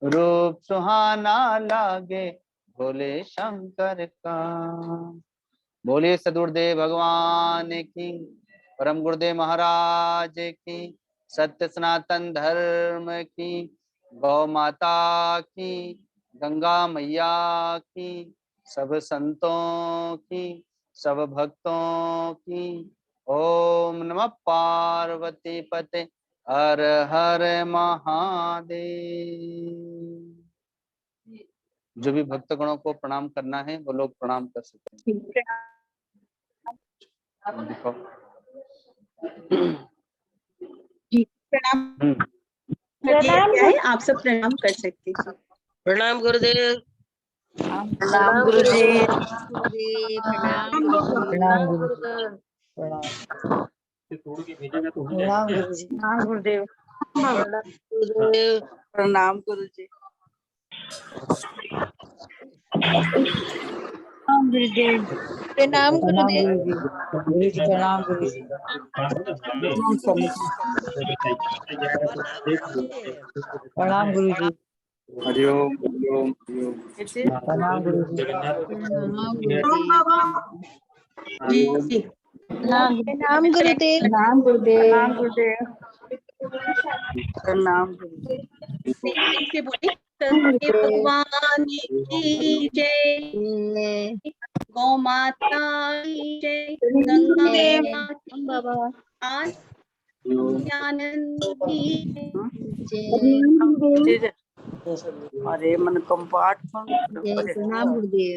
रूप सुहाना लागे भोले शंकर का। बोलिए सदगुरुदेव भगवान की, परम गुरुदेव महाराज की, सत्य सनातन धर्म की, गौ माता की, गंगा मैया की, सब संतों की, सब भक्तों की। ओम नमः पार्वती पते, हर हर महादेव। जो भी भक्तगणों को प्रणाम करना है वो लोग प्रणाम कर सकते हैं। देखो जी प्रणाम। प्रणाम क्या है, आप सब प्रणाम कर सकते हैं। प्रणाम गुरुदेव। प्रणाम गुरुजी। प्रणाम प्रणाम गुरुजी। गुरुदेव। प्रणाम गुरुजी। हाँ गुरुदेव। गुरुदेव प्रणाम गुरुजी। गुरुदेव प्रणाम प्रणाम गुरुदेव। गुरुजी। प्रणाम गुरुजी। प्रणाम गुरुजी। हरिओम हरिओम हरिओम। प्रणाम गुरुजी। प्रणाम जी प्रणाम गुरुदेव। प्रणाम गुरुदेव। प्रणाम गुरुदेव। प्रणाम गुरुजी। से बोली सत्य भगवान की जय, गौ माता की जय, गंगा माता आज आनंद की जय। अरे मन कंपार्ट प्रणाम गुरुदेव।